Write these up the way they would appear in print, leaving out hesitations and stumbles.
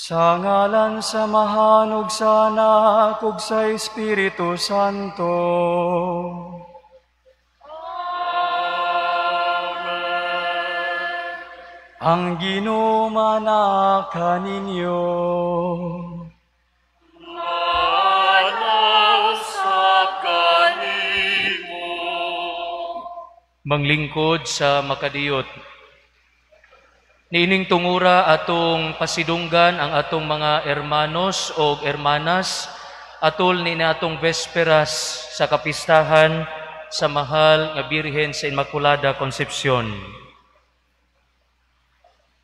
Sa ngalan samahan ug sa Anak ug sa Espiritu Santo. Ang Ginoo manak kaninyo. Manglingkod sa makadiyot. Niining tungura atong pasidunggan ang atong mga hermanos o hermanas atol ni atong vesperas sa kapistahan sa mahal nga Birhen sa Immaculada Concepcion.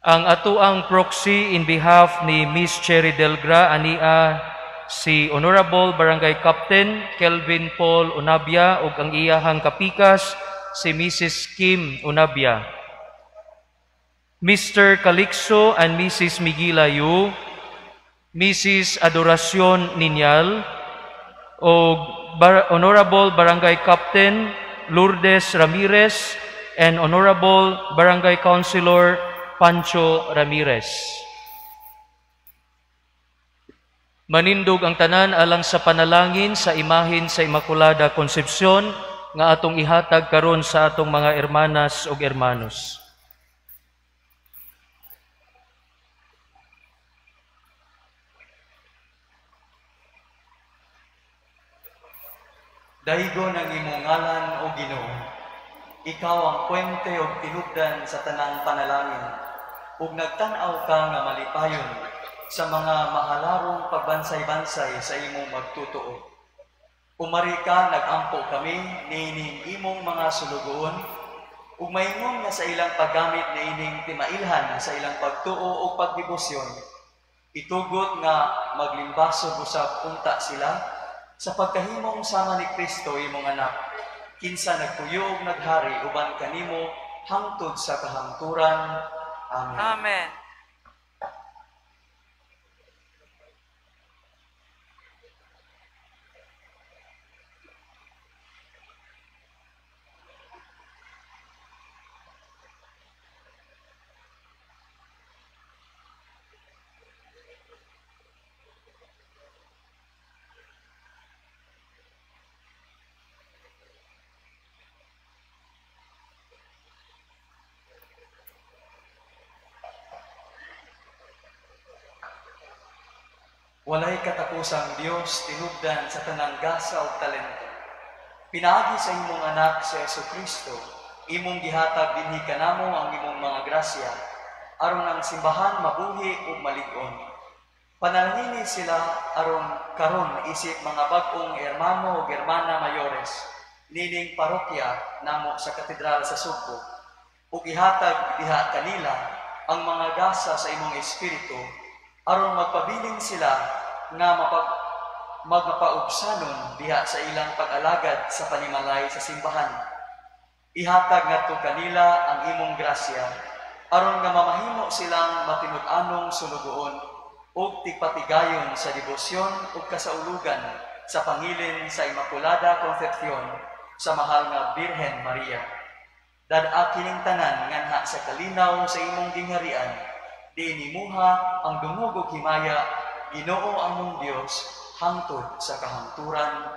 Ang atuang proxy in behalf ni Miss Cherry Delgra ania si Honorable Barangay Captain Kelvin Paul Unabia ug ang iyahang kapikas si Mrs. Kim Unabia. Mr. Calixto and Mrs. Miguila Yu, Mrs. Adoracion Ninyal, o Honorable Barangay Captain Lourdes Ramirez and Honorable Barangay Councilor Pancho Ramirez. Manindog ang tanan alang sa panalangin sa imahin sa Immaculada Concepcion nga atong ihatag karon sa atong mga hermanas ug hermanos. Daigo ng imong ngalan o Ginoo, ikaw ang puwente o tinubdan sa tanang panalangin, ug nagtan-aw ka nga malipayon sa mga mahalarong pagbansay-bansay sa imong magtutuo. Umari ka nagampo kami niining imong mga sulugoon, ug maingon nga sa ilang paggamit niining timailhan sa ilang pagtuo o pagdebosyon. Itugot nga maglimbasog usab unta sila sa pagkahimong sama ni Kristo imong anak, kinsa nagpuyo ug naghari uban kanimo hangtod sa kahangturan. Amen. Amen. Walay katapusang Dios tinubdan sa tanang gasa ug talento. Pinaagi sa imong anak sa Jesucristo, imong gihatag dinhi kanamo ang imong mga grasya, aron ang simbahan mabuhi ug malig-on. Panalangini sila aron karon isip mga bag-ong hermano ug hermana mayores, nining parokya namo sa katedral sa Sugbo, ug ihatag diha kanila ang mga gasa sa imong espiritu, aron magpabiling sila nga magmapaubsanon diha sa ilang pag-alagad sa panimalay sa simbahan. Ihatag ngadto kanila ang imong grasya, aron nga mamahimo silang matinud-anong sulugoon ug tigpatigayon sa debosyon ug kasaulugan sa pangilin sa Immaculada Concepcion sa mahal nga Birhen Maria. Dad-a kining tanan nganha sa kalinaw sa imong gingharian, diinimuha ang dungog ug himaya, Ginoo among Dios, hangtod sa kahangturan.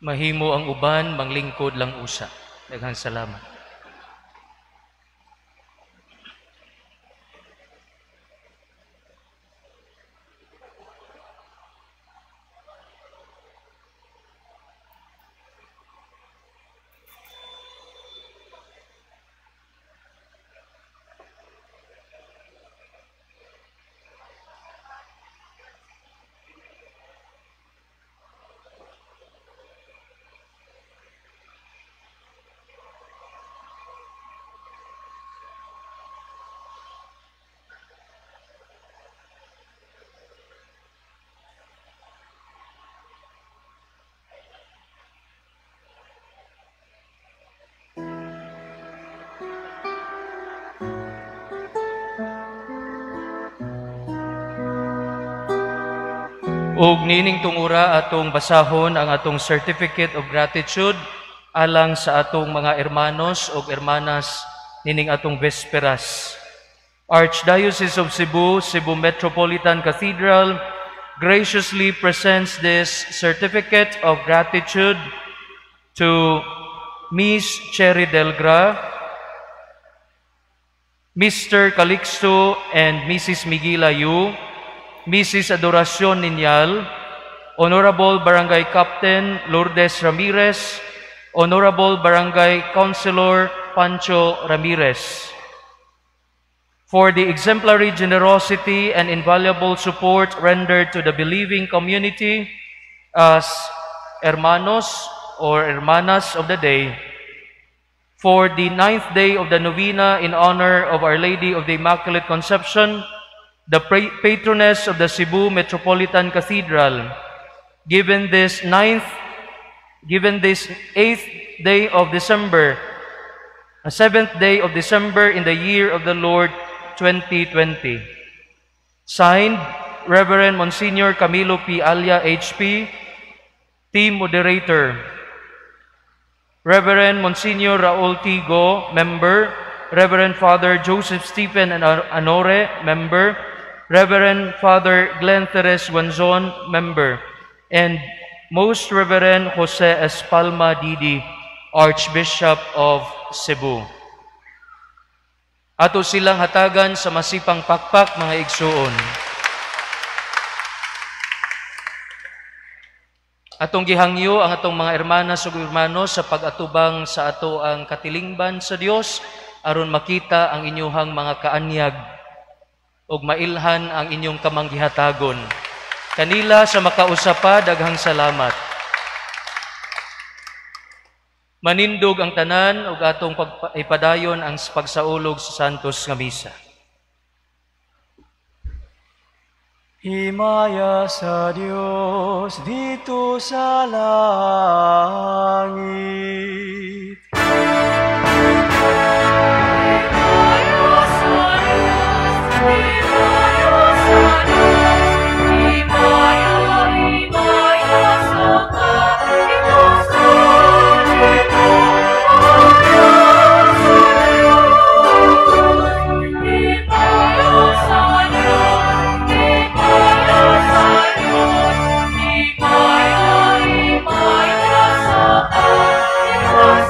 Mahimo ang uban, manglingkod lang usa. Daghang salamat. ug nining tungura atong basahon ang atong certificate of gratitude alang sa atong mga hermanos ug hermanas nining atong vesperas. Archdiocese of Cebu, Cebu Metropolitan Cathedral graciously presents this certificate of gratitude to Miss Cherry Delgra, Mr. Calixto and Mrs. Miguela Yu, Mrs. Adoracion Ninyal, Honorable Barangay Captain Lourdes Ramirez, Honorable Barangay Councilor Pancho Ramirez, for the exemplary generosity and invaluable support rendered to the believing community as hermanos or hermanas of the day, for the 9th day of the novena in honor of Our Lady of the Immaculate Conception, the patroness of the Cebu Metropolitan Cathedral, given this 8th day of December, a 7th day of December in the year of the Lord 2020. Signed, Reverend Monsignor Camilo P. Alia, HP, Team Moderator. Reverend Monsignor Raul T. Go, Member. Reverend Father Joseph Stephen Anore, Member. Reverend Father Glenn Teres Guanzon, Member. And Most Reverend Jose Espalma Didi, Archbishop of Cebu. Ato silang hatagan sa masipang pakpak, mga igsuon. Atong gihangyo ang atong mga hermanas ug hermanos sa pag-atubang sa ato ang katilingban sa Dios aron makita ang inyuhang mga kaanyag ug mailhan ang inyong kamanggihatagon. Kanila sa makausapa, daghang salamat. Manindog ang tanan ug atong ipadayon ang pagsaulog sa Santos nga Misa. Himaya sa Diyos dito sa langit.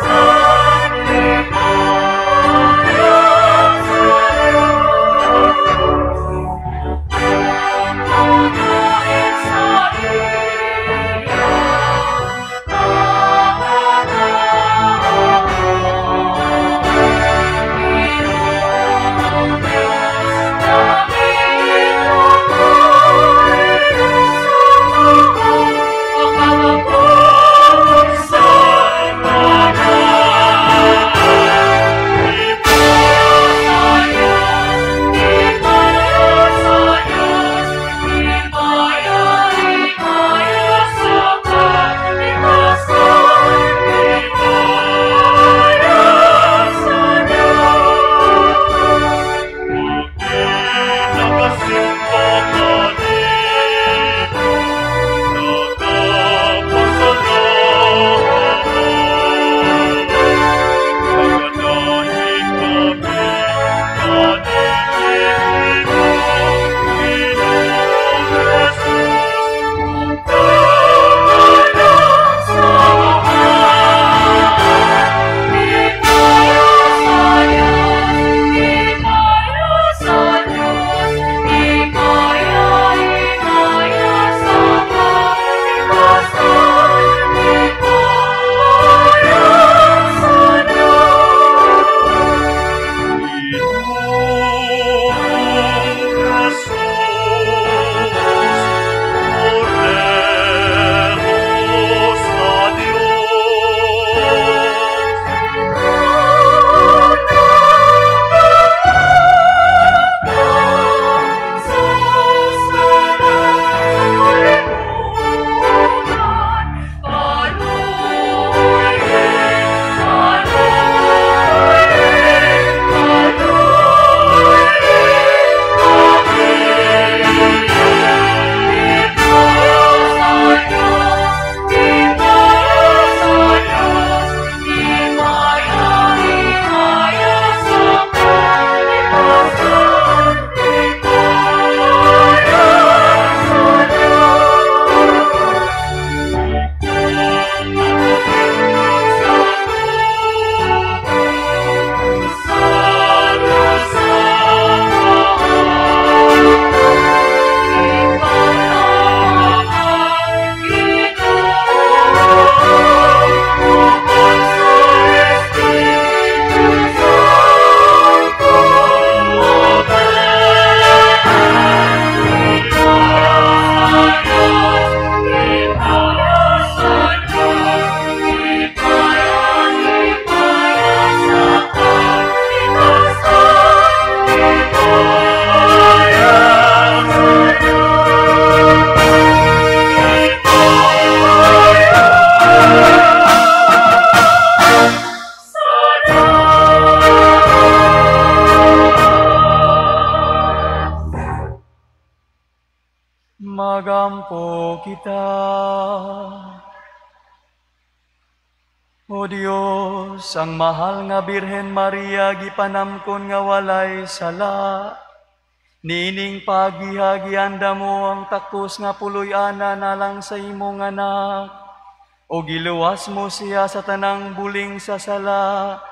Sa kita. O Dios, ang mahal nga Birhen Maria, gipanamkon nga walay sala. Nining pagihagihanda mo ang takos nga puloy-ana nalang sa imong anak. O giluwas mo siya sa tanang buling sa sala,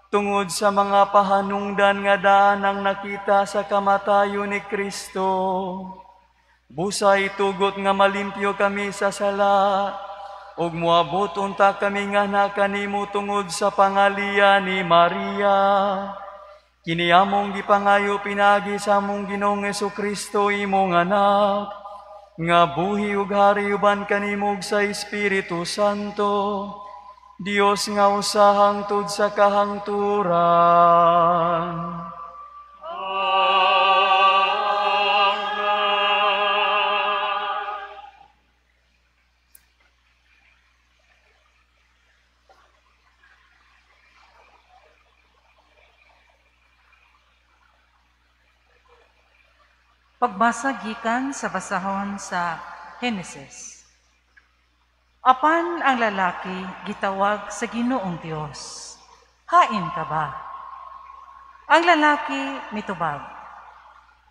tungod sa mga pahanungdan nga daan ang nakita sa kamatayo ni Kristo. Busay tugot nga malimpyo kami sa sala, ug moabot unta kami nga nakanimo tungod sa pangalian ni Maria. Kini among gipangayo pinagi sa among Ginoong Jesucristo imong anak, nga buhi ug hari uban kanimo sa Espiritu Santo, Dios nga usa hangtod sa kahangturan. Pagbasa gikan sa basahon sa Henesis. Apan ang lalaki gitawag sa Ginoong Dios, hain ka ba? Ang lalaki mitubag,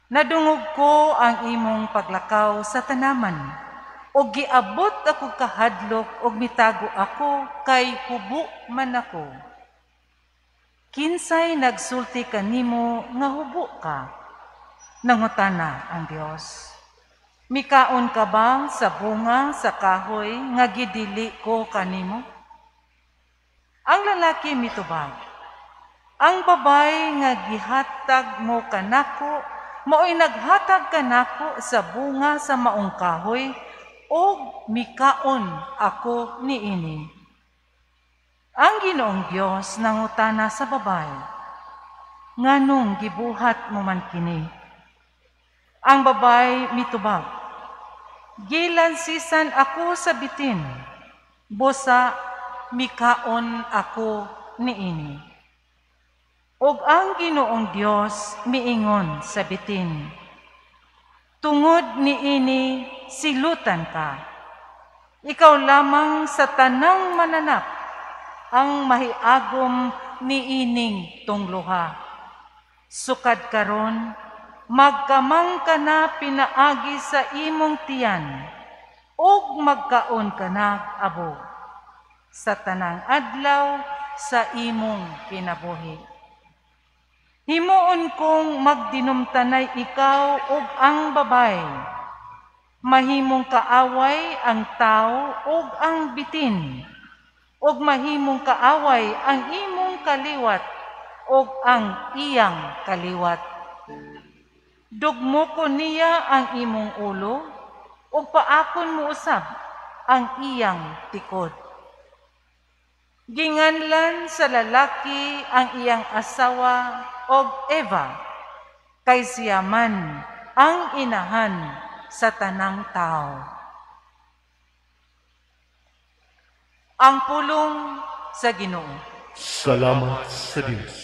nadungog ko ang imong paglakaw sa tanaman, o giabot ako kahadlok o mitago ako kay hubo man ako. Kinsay nagsulti kanimo nga hubo ka? Nangutana ang Dios, mikaon ka ba sa bunga sa kahoy nga gidili ko kanimo? Ang lalaki mitubag, ang babay nga gihatag mo kanako, mao'y naghatag kanako sa bunga sa maong kahoy, o mikaon ako niini. Ang Ginoong Dios nangutana sa babay, nganong gibuhat mo man kini? Ang babay mitubag, gilansisan ako sa bitin, busa mikaon ako niini. Og ang Ginoong Dios miingon sa bitin, tungod niini silutan ka. Ikaw lamang sa tanang mananap ang mahiagom niining tungluha. Sukad karon, magkamang ka na pinaagi sa imong tiyan, ug magkaon ka na abo sa tanang adlaw sa imong kinabuhi. Himuon kong magdinumtanay ikaw ug ang babay, mahimong kaaway ang tao ug ang bitin, ug mahimong kaaway ang imong kaliwat ug ang iyang kaliwat. Dugmo ko niya ang imong ulo, ug paakon mo usab ang iyang tikod. Ginganlan sa lalaki ang iyang asawa og Eva, kay siya man ang inahan sa tanang tao. Ang pulong sa Ginoo. Salamat sa Diyos.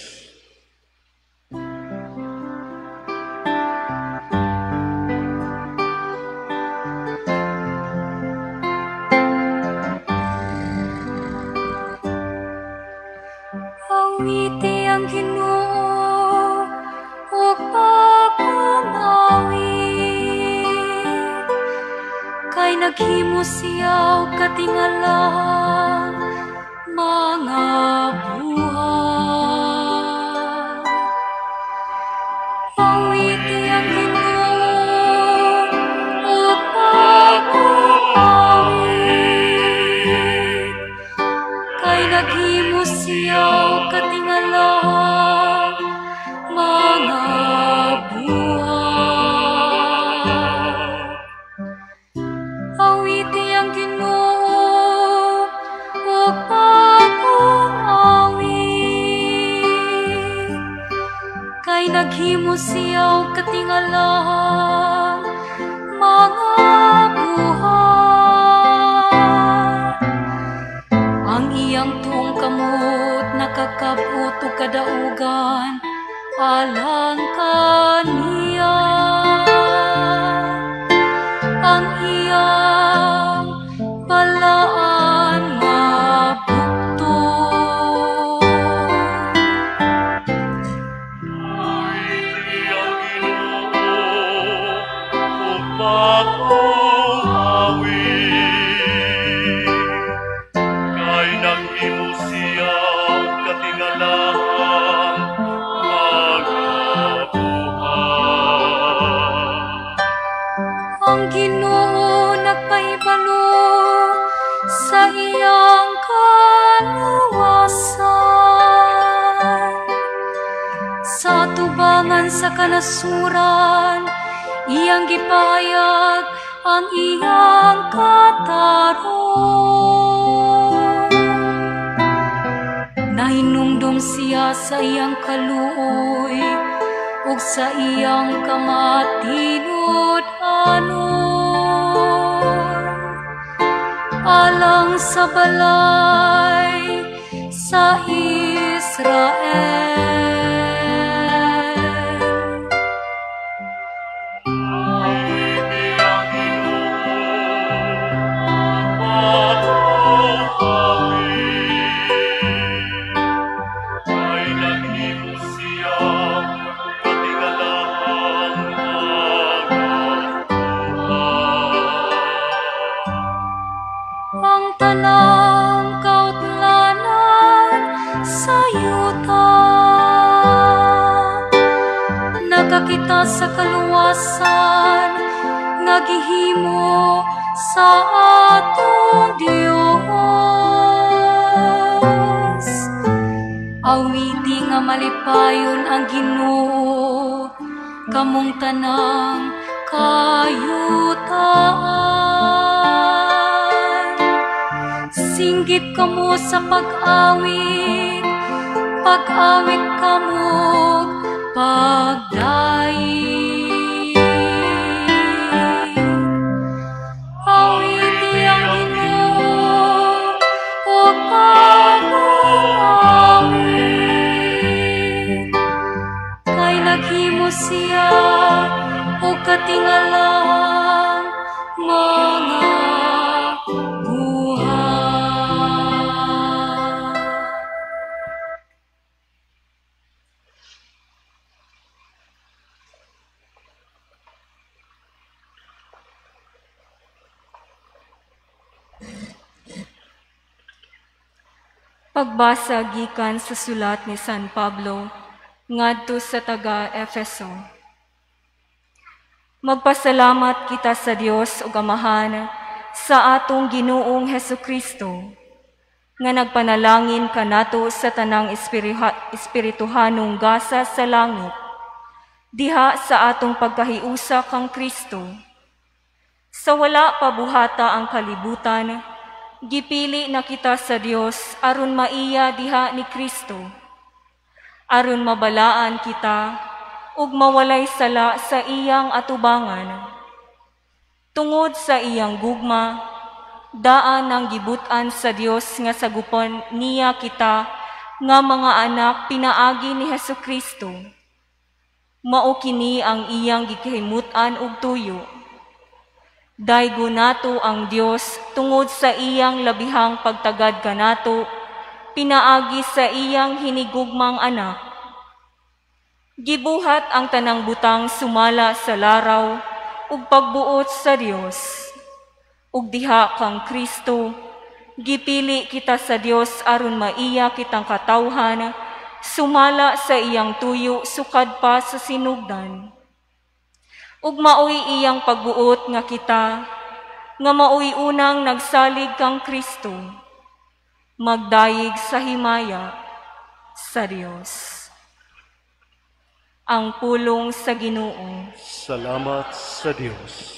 Awiti ang Ginoo, ug pagpangawit, kay naghimo siya og katingalan mga buhay. Awiti ang Ginoo, ug pagpangawit, kay naghimo siya og katingalan mga buhay. Awiti ang Ginoo, ug pagpangawit, kay naghimo siya og katingalan mga buhay. Ang iyang tuong kamot nakakabot og kadaugan alang kaniya. Ang iyang sa iyang kaluwasan. Sa tubangan sa kanasuran, iyang gipayag ang iyang katarong. Nahinumdum siya sa iyang kaluoy, ug sa iyang kamatinud-anon. Alang sa balay sa Israel. Ang tanang kautlanan sa yuta, nakakita sa kaluwasan, nagihimo sa atong Dios. Awiti nga malipayon ang Ginoo, kamong tanang kayutaan. Singgit kamo sa pag-awit, pag-awit kamog pagdaig. Awiti ang Ginoo o pag-awit, kay naghimo siya o katingalang mga pagbasa gikan sa sulat ni San Pablo ngadto sa taga-Efeso. Magpasalamat kita sa Dios ug Amahan sa atong Ginoong Hesukristo nga nagpanalangin kanato sa tanang espirituhanong gasa sa langit diha sa atong pagkahiusa kang Kristo. Sa wala pabuhata ang kalibutan, gipili na kita sa Dios aron maiya diha ni Kristo, aron mabalaan kita ug mawalay sala sa iyang atubangan. Tungod sa iyang gugma, daan ang gibutan sa Dios nga sagupon niya kita nga mga anak pinaagi ni Hesukristo. Mao kini ang iyang gikahimutan ug tuyo. Daygo nato ang Dios tungod sa iyang labihang pagtagad kanato, pinaagi sa iyang hinigugmang anak. Gibuhat ang tanang butang sumala sa laraw ug pagbuot sa Dios. Ug diha kang Kristo, gipili kita sa Dios aron maiya kitang katawhan, sumala sa iyang tuyo sukad pa sa sinugdan. Ug maoy iyang pagbuot nga kita, nga maoy unang nagsalig kang Kristo, magdayeg sa himaya sa Dios. Ang pulong sa Ginoo. Salamat sa Diyos.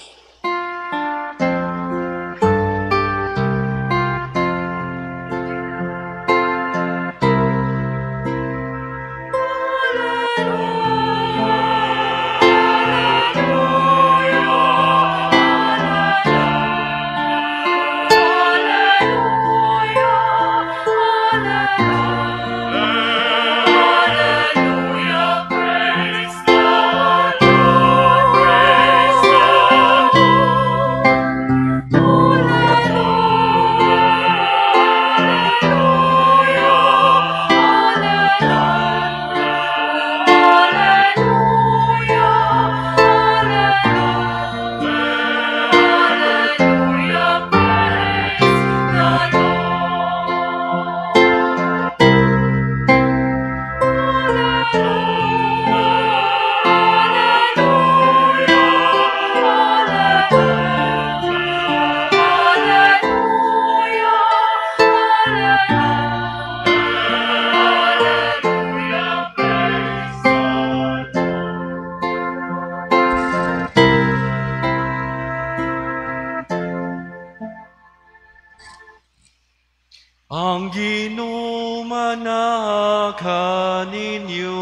Praise the Ang Ginoo manakan ninyo.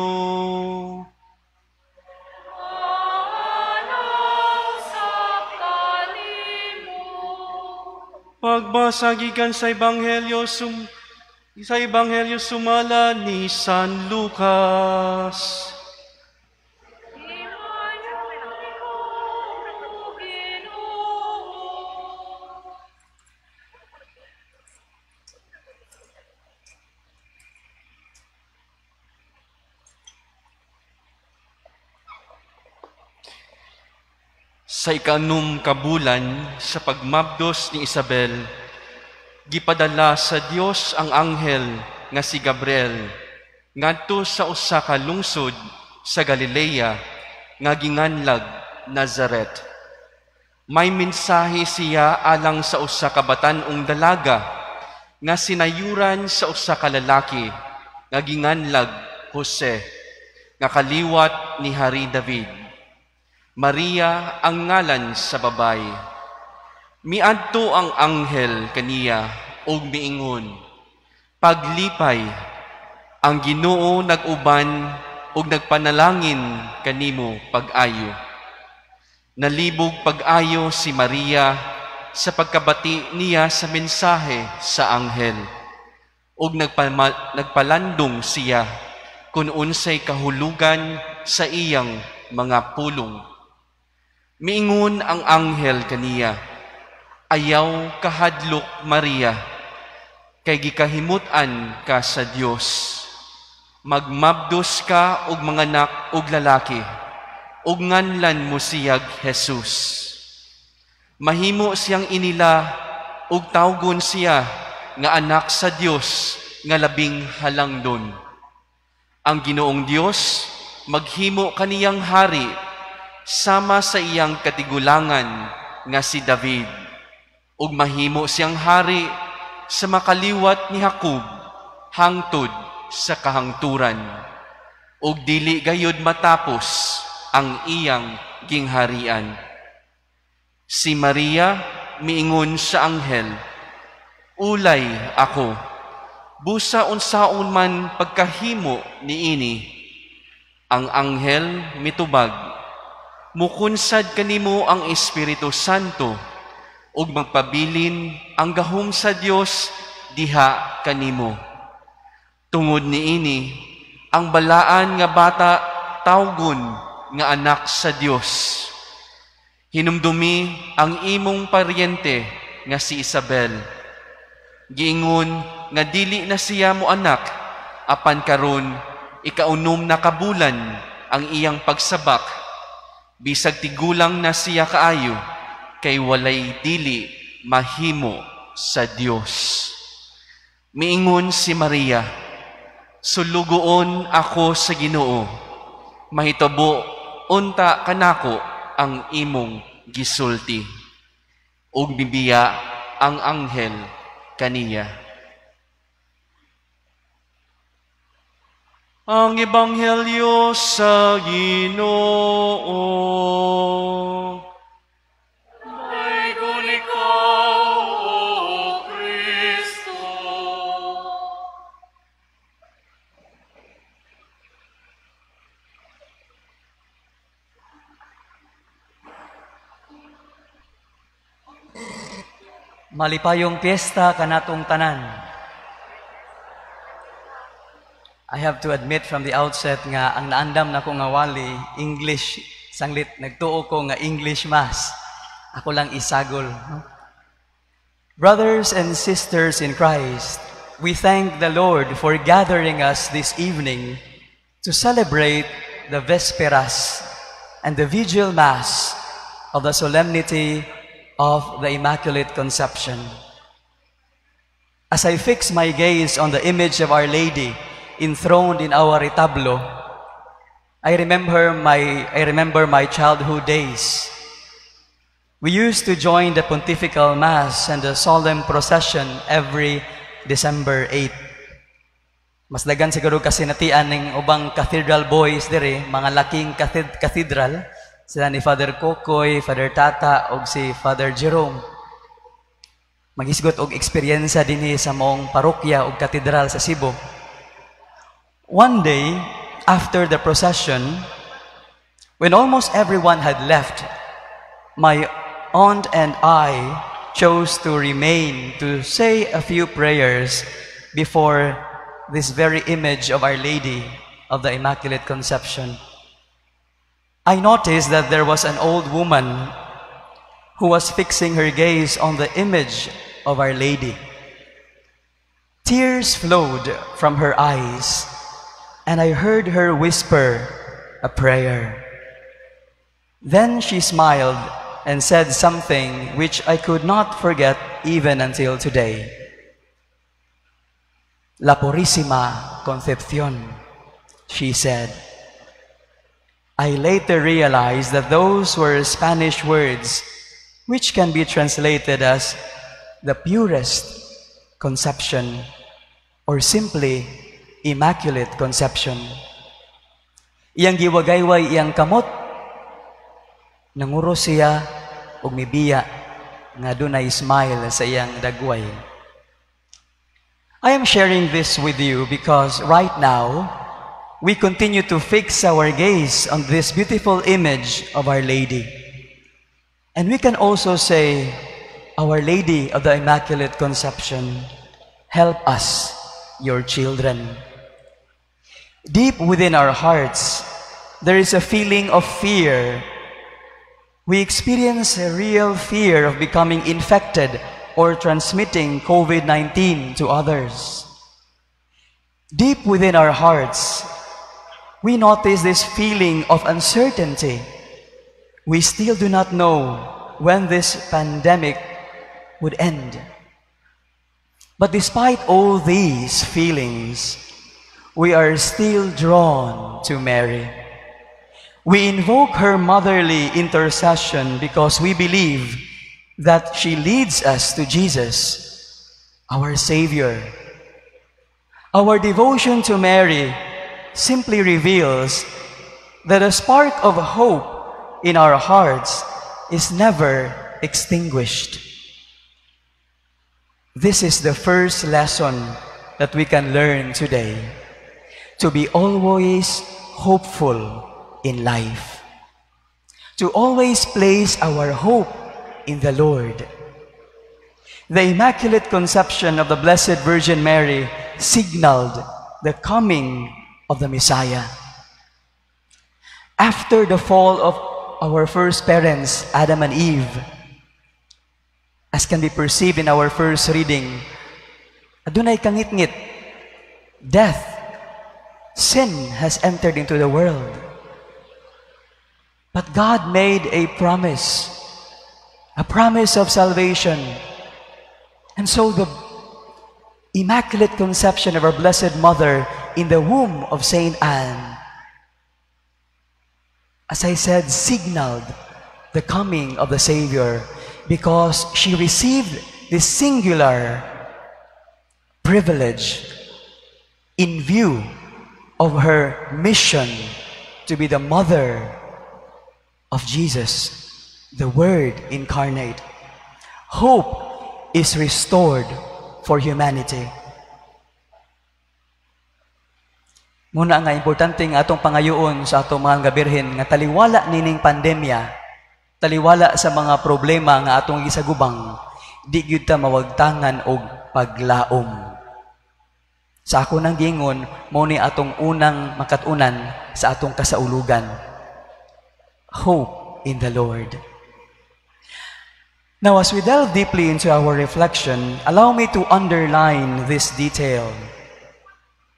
Pagbasa gikan sa Ebanghelyo sumala ni San Lucas. Sa ika-6 kabulan sa pagmabdos ni Isabel, gipadala sa Dios ang anghel nga si Gabriel ngadto sa usa ka lungsod sa Galilea nga ginganlag Nazaret. May mensahe siya alang sa usa ka batan-ong dalaga nga sinayuran sa usa ka lalaki nga ginganlag Jose nga kaliwat ni Hari David. Maria ang ngalan sa babay. Miadto ang anghel kaniya og miingon, paglipay, ang Ginoo nag-uban og nagpanalangin kanimo pag-ayo. Nalibog pag-ayo si Maria sa pagkabati niya sa mensahe sa anghel og nagpalandong siya kung unsay kahulugan sa iyang mga pulong. Miingon ang anghel kaniya, ayaw kahadlok Maria, kay gikahimutan ka sa Dios. Magmabdos ka og manganak og lalaki, og nganlan mo siyag Jesus. Mahimo siyang inila og tawgon siya nga anak sa Dios nga labing halangdon. Ang Ginoong Dios maghimo kaniyang hari sama sa iyang katigulangan nga si David, ug mahimo siyang hari sa makaliwat ni Jacob hangtod sa kahangturan, ug dili gayud matapos ang iyang gingharian. Si Maria miingon sa anghel, ulay ako, busa unsaon man pagkahimo niini. Ang anghel mitubag, mukunsad kanimo ang Espiritu Santo ug magpabilin ang gahom sa Dios diha kanimo. Tungod niini, ang balaan nga bata tawgon nga anak sa Dios. Hinumdumi ang imong paryente nga si Isabel. Giingon nga dili na siya mo anak, apan karon ika-6 na kabulan ang iyang pagsabak. Bisag tigulang na siya kaayo, kay walay dili mahimo sa Dios. Miingon si Maria, sulugoon ako sa Ginoo, mahitabo unta kanako ang imong gisulti. Ug bibiya ang anghel kaniya. Ang Ebanghelyo sa Ginoo. Maigon ikaw, O Kristo. Malipayong piyesta kanatong tanan. I have to admit from the outset nga ang naandam na ko nga wali, English, sanglit, nagtuo ko nga English Mass. Ako lang isagol. No? Brothers and sisters in Christ, we thank the Lord for gathering us this evening to celebrate the Vesperas and the Vigil Mass of the Solemnity of the Immaculate Conception. As I fix my gaze on the image of Our Lady enthroned in our retablo, I remember my childhood days. We used to join the Pontifical Mass and the solemn procession every December 8. Mas dagan siguro kasi natian ng ubang cathedral boys dire, mga laking cathedral, sila ni Father Kokoy, Father Tata, o si Father Jerome. magisgot og eksperyensa dinhi sa mong parokya ug katedral sa Cebu. One day, after the procession, when almost everyone had left, my aunt and I chose to remain to say a few prayers before this very image of Our Lady of the Immaculate Conception. I noticed that there was an old woman who was fixing her gaze on the image of Our Lady. Tears flowed from her eyes, and I heard her whisper a prayer. Then she smiled and said something which I could not forget even until today. La Purísima Concepción, she said. I later realized that those were Spanish words which can be translated as the purest conception or simply Immaculate Conception. Iyang giwagayway iyang kamot, nanguro siya og mibiya nga dunay smile sa iyang dagway. I am sharing this with you because right now, we continue to fix our gaze on this beautiful image of Our Lady. And we can also say, Our Lady of the Immaculate Conception, help us, your children. Deep within our hearts, there is a feeling of fear. We experience a real fear of becoming infected or transmitting COVID-19 to others. Deep within our hearts, we notice this feeling of uncertainty. We still do not know when this pandemic would end. But despite all these feelings, we are still drawn to Mary. We invoke her motherly intercession because we believe that she leads us to Jesus, our Savior. Our devotion to Mary simply reveals that a spark of hope in our hearts is never extinguished. This is the first lesson that we can learn today, to be always hopeful in life, to always place our hope in the Lord. The Immaculate Conception of the Blessed Virgin Mary signaled the coming of the Messiah. After the fall of our first parents, Adam and Eve, as can be perceived in our first reading, adunay kangit-ngit, death, sin has entered into the world. But God made a promise of salvation. And so the Immaculate Conception of our Blessed Mother in the womb of Saint Anne, as I said, signaled the coming of the Savior because she received this singular privilege in view of her mission to be the mother of Jesus, the Word incarnate. Hope is restored for humanity. Muna nga importante nga atong pangayoon sa atong mga gabirhen nga taliwala nining pandemya, taliwala sa mga problema nga atong gisagubang, di gyud ta mawagtangan og paglaom. Sa ako nang gingon, mo ni atong unang makatunan sa atong kasaulugan. Hope in the Lord. Now, as we delve deeply into our reflection, allow me to underline this detail.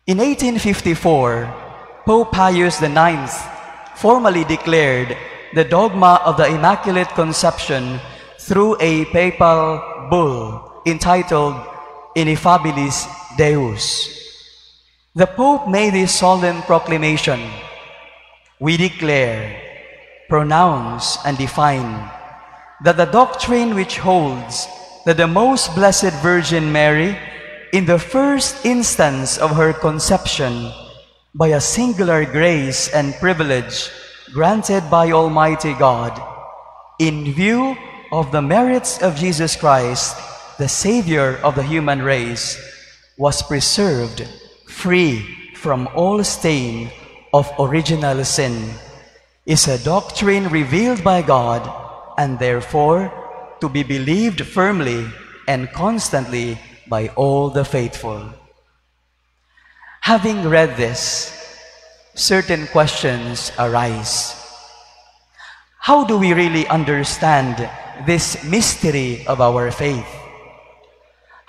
In 1854, Pope Pius IX formally declared the dogma of the Immaculate Conception through a papal bull entitled Ineffabilis Deus. The Pope made this solemn proclamation: "We declare, pronounce, and define that the doctrine which holds that the Most Blessed Virgin Mary, in the first instance of her conception, by a singular grace and privilege granted by Almighty God, in view of the merits of Jesus Christ, the Savior of the human race, was preserved free from all stain of original sin, is a doctrine revealed by God and therefore to be believed firmly and constantly by all the faithful. Having read this, certain questions arise. How do we really understand this mystery of our faith?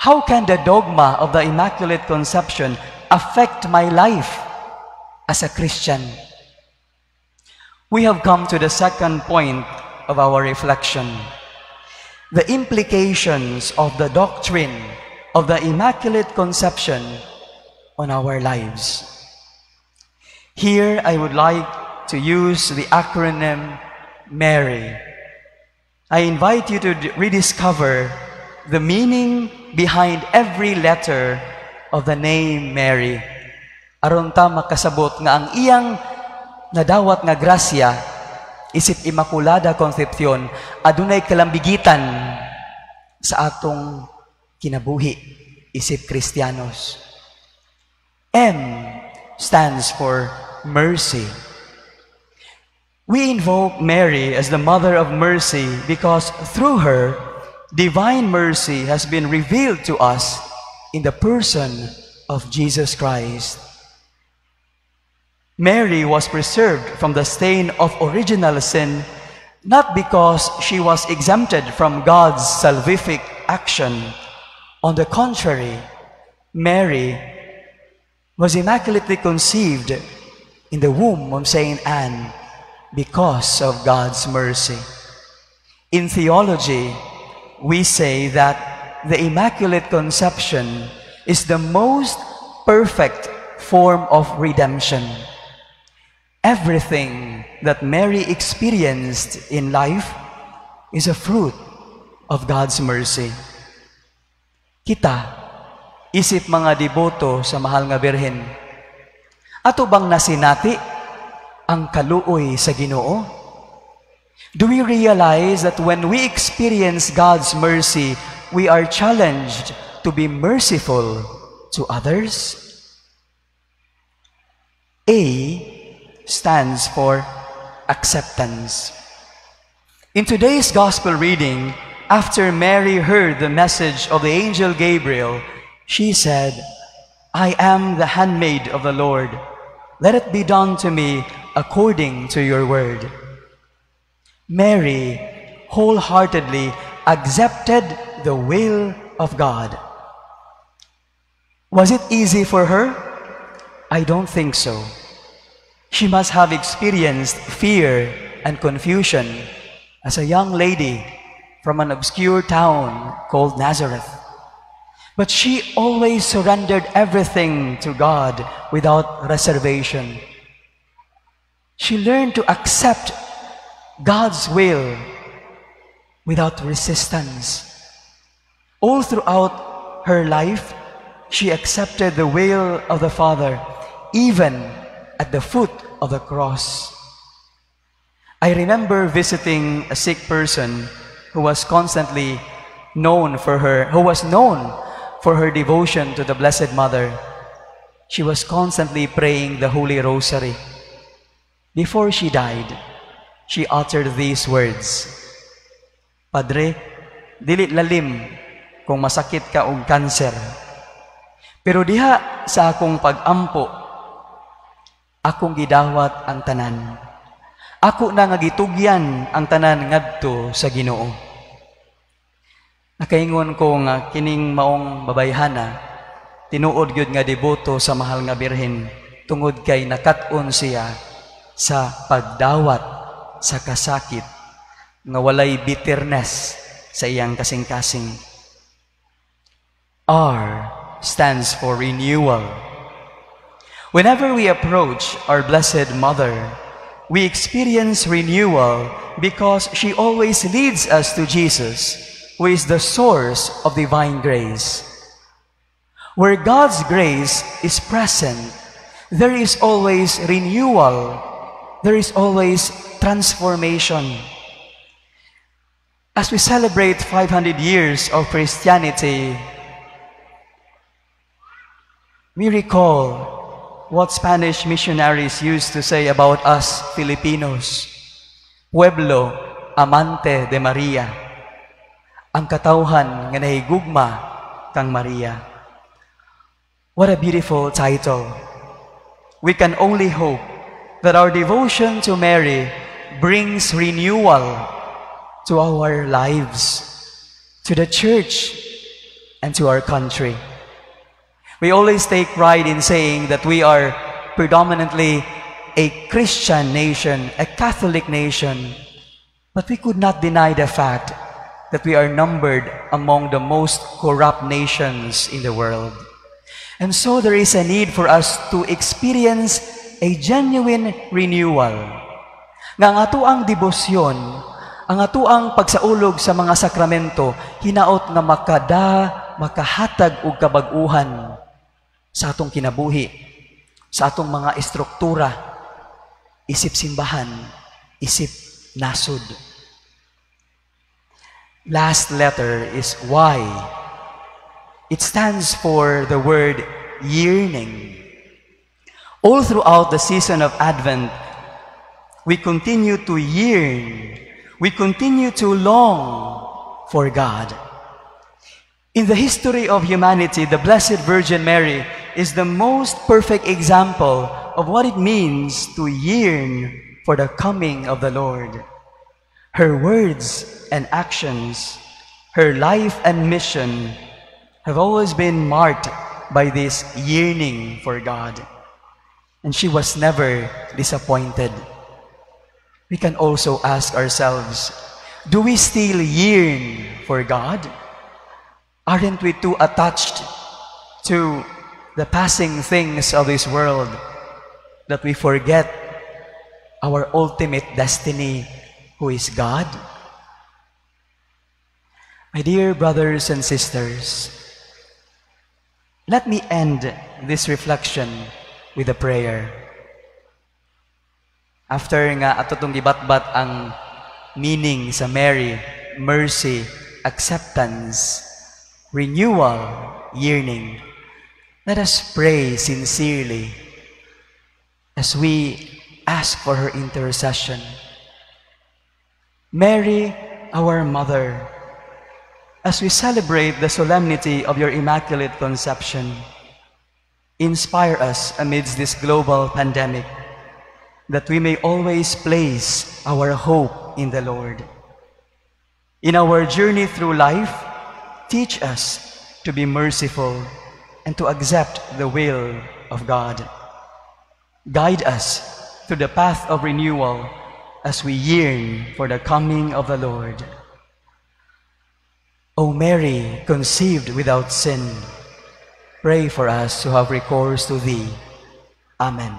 How can the dogma of the Immaculate Conception affect my life as a Christian? We have come to the second point of our reflection: the implications of the doctrine of the Immaculate Conception on our lives. Here, I would like to use the acronym MARY. I invite you to rediscover the meaning behind every letter of the name Mary. Aron ta makasabot nga ang iyang nadawat nga grasya isip Immaculada Concepcion adunay kalambigitan sa atong kinabuhi isip Kristiyanos. M stands for mercy. We invoke Mary as the Mother of Mercy because through her, divine mercy has been revealed to us in the person of Jesus Christ. Mary was preserved from the stain of original sin not because she was exempted from God's salvific action. On the contrary, Mary was immaculately conceived in the womb of Saint Anne because of God's mercy. In theology, we say that the Immaculate Conception is the most perfect form of redemption. Everything that Mary experienced in life is a fruit of God's mercy. Kita, isip mga deboto sa mahal nga Birhen, ato bang nasinati ang kaluoy sa Ginoo? Do we realize that when we experience God's mercy, we are challenged to be merciful to others? A stands for acceptance. In today's gospel reading, after Mary heard the message of the angel Gabriel, she said, "I am the handmaid of the Lord. Let it be done to me according to your word." Mary wholeheartedly accepted the will of God. Was it easy for her? I don't think so. She must have experienced fear and confusion as a young lady from an obscure town called Nazareth. But she always surrendered everything to God without reservation. She learned to accept God's will without resistance. All throughout her life, she accepted the will of the Father, even at the foot of the cross. I remember visiting a sick person who was known for her devotion to the Blessed Mother. She was constantly praying the Holy Rosary. Before she died, she uttered these words, "Padre, dili lalim kung masakit ka og kanser. Pero diha sa akong pag-ampo, akong gidawat ang tanan. Ako na nga gitugyan ang tanan ngadto sa Ginoo." Nakaingon ko nga kining maong babayhana, tinuod gyud nga deboto sa mahal nga Birhen, tungod kay nakat-on siya sa pagdawat sa kasakit nga walay bitterness sa iyang kasing-kasing. R stands for renewal. Whenever we approach our Blessed Mother, we experience renewal because she always leads us to Jesus, who is the source of divine grace. Where God's grace is present, there is always renewal. There is always transformation. As we celebrate 500 years of Christianity, we recall what Spanish missionaries used to say about us Filipinos, pueblo amante de Maria, ang katawhan nga nahigugma kang Maria. What a beautiful title. We can only hope that our devotion to Mary brings renewal to our lives, to the church, and to our country. We always take pride in saying that we are predominantly a Christian nation, a Catholic nation, but we could not deny the fact that we are numbered among the most corrupt nations in the world. And so there is a need for us to experience a genuine renewal. Nga ang atuang debosyon, ang atuang pagsaulog sa mga sakramento, hinaot nga makahatag og kabag-uhan sa atong kinabuhi, sa atong mga estruktura, isip simbahan, isip nasud. Last letter is Y. It stands for the word yearning. All throughout the season of Advent, we continue to yearn, we continue to long for God. In the history of humanity, the Blessed Virgin Mary is the most perfect example of what it means to yearn for the coming of the Lord. Her words and actions, her life and mission have always been marked by this yearning for God. And she was never disappointed. We can also ask ourselves, do we still yearn for God? Aren't we too attached to the passing things of this world that we forget our ultimate destiny, who is God? My dear brothers and sisters, let me end this reflection with a prayer. After nga ato tong gibatbat ang meaning sa Mary, mercy, acceptance, renewal, yearning, let us pray sincerely as we ask for her intercession. Mary, our Mother, as we celebrate the solemnity of your Immaculate Conception, inspire us amidst this global pandemic, that we may always place our hope in the Lord. In our journey through life, teach us to be merciful and to accept the will of God. Guide us to the path of renewal as we yearn for the coming of the Lord. O Mary, conceived without sin, pray for us who have recourse to Thee. Amen.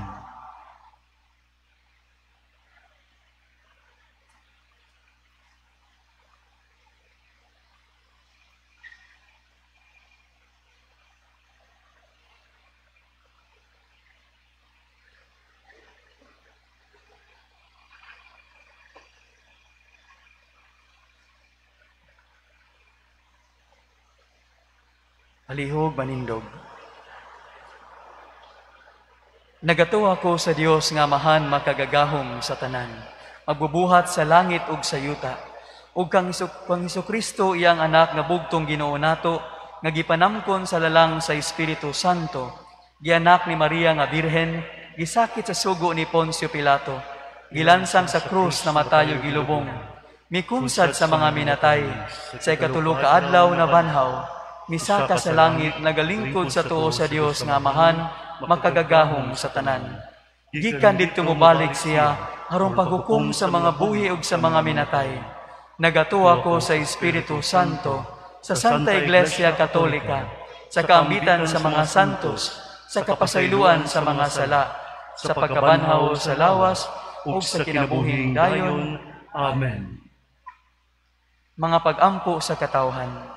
Halihog manindog. Nagatuwa ko sa Dios nga mahan makagagahom sa tanan, magbubuhat sa langit ug sa yuta, ug kang Hesukristo iyang anak nga bugtong Ginoo nato, nga gipanamkon sa lalang sa Espiritu Santo, gianak ni Maria nga birhen, gisakit sa sugo ni Poncio Pilato, gilansang sa krus na matayo gilubong, mikunsad sa mga minatay, sa ikatulo ka adlaw na banhaw, misaka sa langit, nagalingkod sa tuo sa Dios nga amahan, makagagahom sa tanan. Gikan dito mubalik siya, harong paghukom sa mga buhi ug sa mga minatay. Nagatuwa ko sa Espiritu Santo, sa Santa Iglesia Katolika, sa kaambitan sa mga santos, sa kapasayloan sa mga sala, sa pagkabanhaw sa lawas, ug sa kinabuhing dayon. Amen. Mga pag-ampo sa katawhan.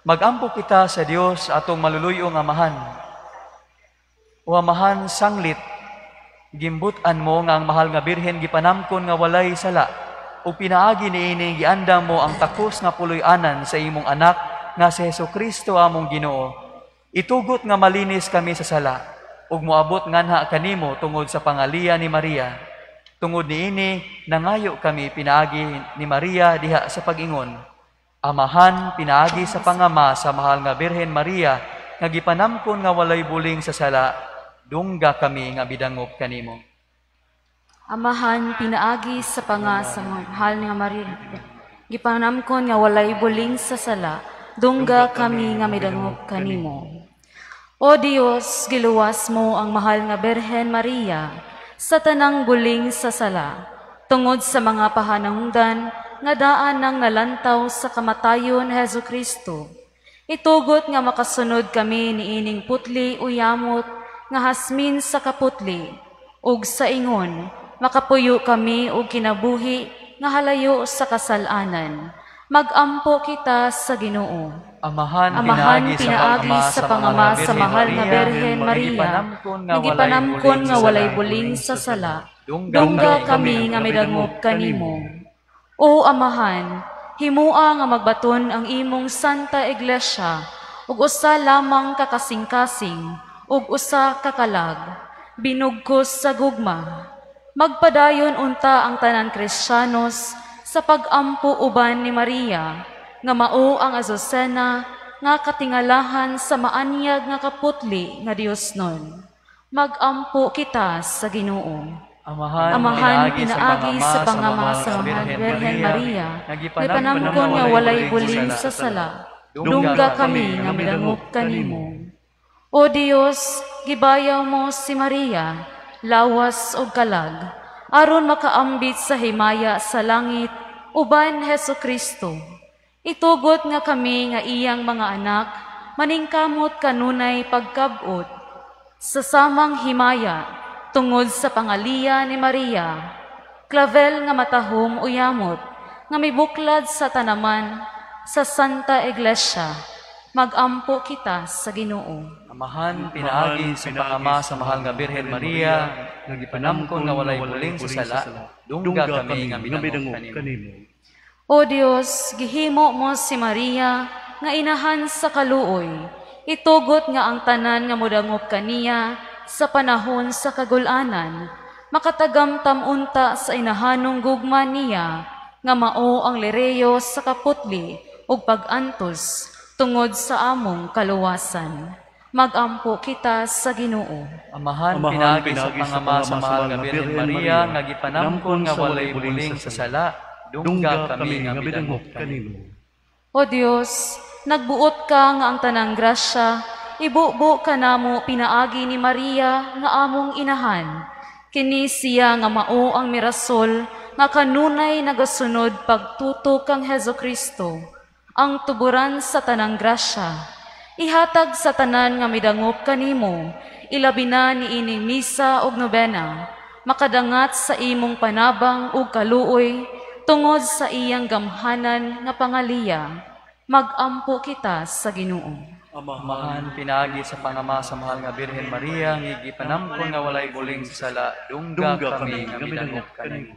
Mag-ampo kita sa Dios atong maluluyong amahan. O amahan sanglit, gimbutan mo nga ang mahal nga birhen gipanamkon nga walay sala, ug pinaagi niini giandam mo ang takos nga puloy-anan sa imong anak nga si Hesukristo among Ginoo. Itugot nga malinis kami sa sala ug moabot nganha kanimo tungod sa pangaliya ni Maria. Tungod niini nangayo kami pinaagi ni Maria diha sa pag-ingon. Amahan pinaagi sa pangama sa mahal nga Birhen Maria nga gipanamkon nga walay buling sa sala, dungga kami nga bidangop kanimo. Amahan pinaagi sa sa mahal nga Maria, gipanamkon nga walay buling sa sala, dungga kami nga midangop kanimo. O Dios, giluwas mo ang mahal nga Birhen Maria sa tanang buling sa sala, tungod sa mga pahanungdan nga daan ng nalantaw sa kamatayon Hesukristo. Itugot nga makasunod kami ni ining putli o yamot nga hasmin sa kaputli, ug sa ingon, makapuyo kami og kinabuhi nga halayo sa kasalanan. Magampo kita sa Ginoo. Amahan pinaagi sa pangama sa mahal nga Birhen Maria, nagipanamkon nga walay buling sa sala, dungga kami nga midangop kanimo. O Amahan, himua nga magbaton ang imong Santa Iglesia, ug usa lamang kakasing-kasing, ug usa kakalag, binugkos sa gugma. Magpadayon unta ang tanan Kristiyanos sa pag-ampo uban ni Maria, nga mao ang Azucena nga katingalahan sa maanyag nga kaputli nga Diosnon. Magampo kita sa Ginoo. Amahan pinaagi sa pangama sa mahal Birhen Maria, nagipanamkon nga walay buling sa sala, dungga kami nga midangop kanimo. O Dios, gibayaw mo si Maria, lawas o kalag, aron makaambit sa himaya sa langit, uban Hesukristo. Itugot nga kami nga iyang mga anak, maningkamot kanunay pagkabot, sa samang himaya, tungod sa pangaliya ni Maria, klavel nga matahom uyamot, nga mibuklad sa tanaman, sa Santa Iglesia, magampo kita sa Ginoo. Amahan pinaagi sa pangama sa mahal nga Birhen Maria, nagipanamkon nga walay buling sa sala, dungga kami nga bidangop kanimo. O Dios, gihimo mo si Maria nga inahan sa kaluoy, itugot nga ang tanan nga modangop kaniya sa panahon sa kagulanan, makatagamtam unta sa inahanong gugma niya, nga mao ang lireyo sa kaputli ug pag-antos tungod sa among kaluwasan. Magampo kita sa Ginoo. Amahan pinaagi sa pangama sa mahal nga Birhen Maria, nga gipanamkon nga walay buling sa sala, dungga kami nga bidangop kanimo. O Dios, nagbuot ka nga ang tanang grasya, ibubo ka namo pinaagi ni Maria nga among inahan. Kini siya nga mao ang mirasol nga kanunay nagasunod pagtutok kang Hesukristo, ang tuburan sa tanang grasya. Ihatag sa tanan nga midangop kanimo, ilabi na ni ining misa ug nobena, makadangat sa imong panabang ug kaluoy, tungod sa iyang gamhanan nga pangaliya. Magampo kita sa Ginoo. Amahan pinaagi sa pangama sa mahal nga Birhen Maria, nga gipanamkon nga walay buling sa sala, dungga kami nga bidangop kanimo.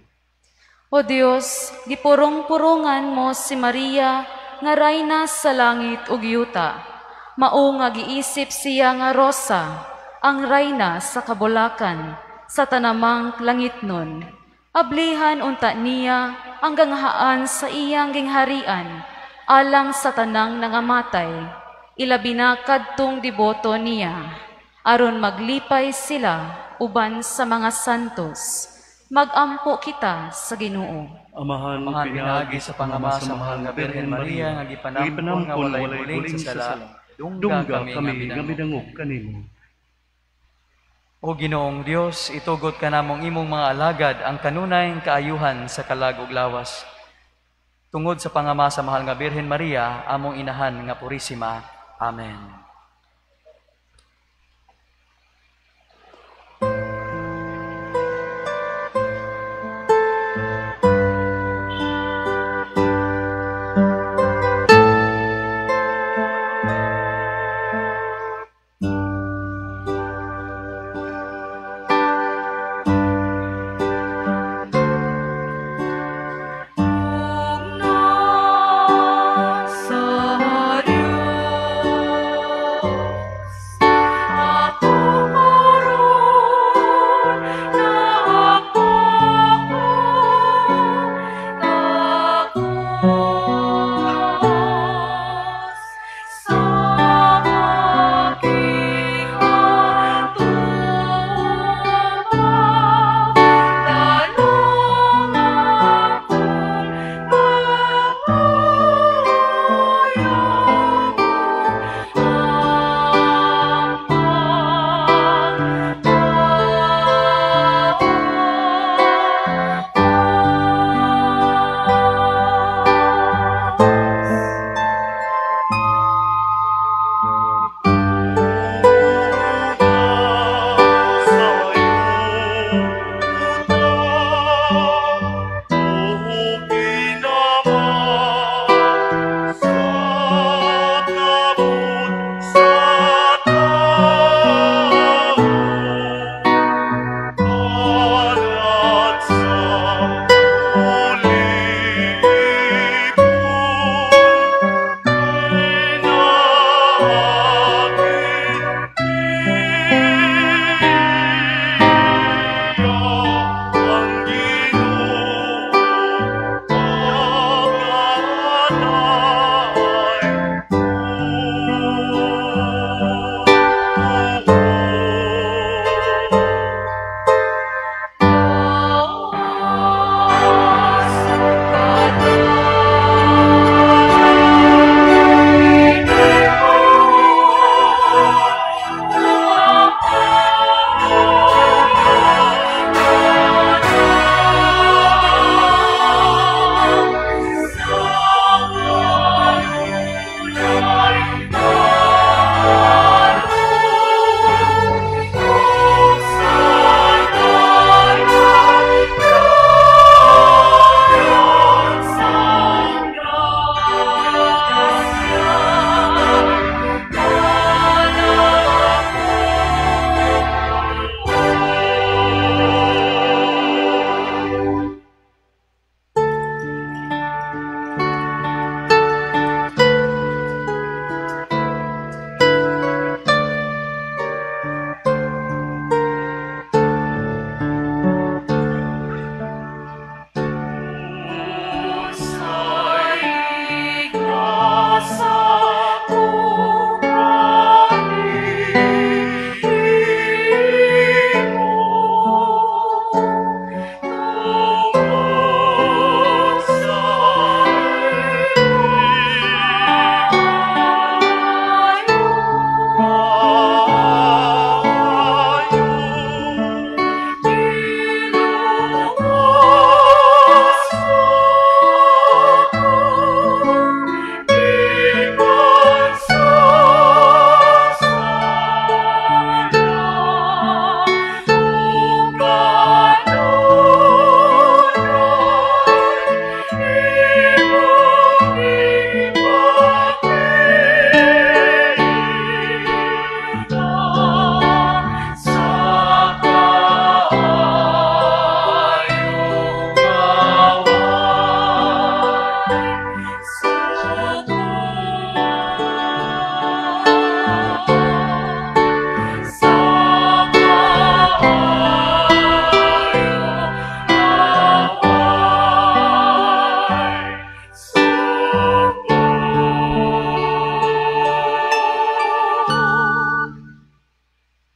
O Dios, gipurong-purungan mo si Maria nga rayna sa langit ug yuta. Mao nga giisip siya nga rosa, ang rayna sa kabulakan, sa tanamang langitnon. Ablihan unta niya ang ganghaan sa iyang gingharian, alang sa tanang nangamatay. Ilabi na kadtong deboto niya, aron maglipay sila uban sa mga santos. Magampo kita sa Ginoo. Amahan pinaagi sa pangama sa mahal nga Birhen Maria, nga gipanamkon nga walay buling sa sala, dungga kami nga bidangop kanimo. O Ginoong Dios, itugot ka namong imong mga alagad ang kanunayng kaayuhan sa kalag ug lawas. Tungod sa pangama sa mahal nga Birhen Maria, among inahan nga purisima. Amen.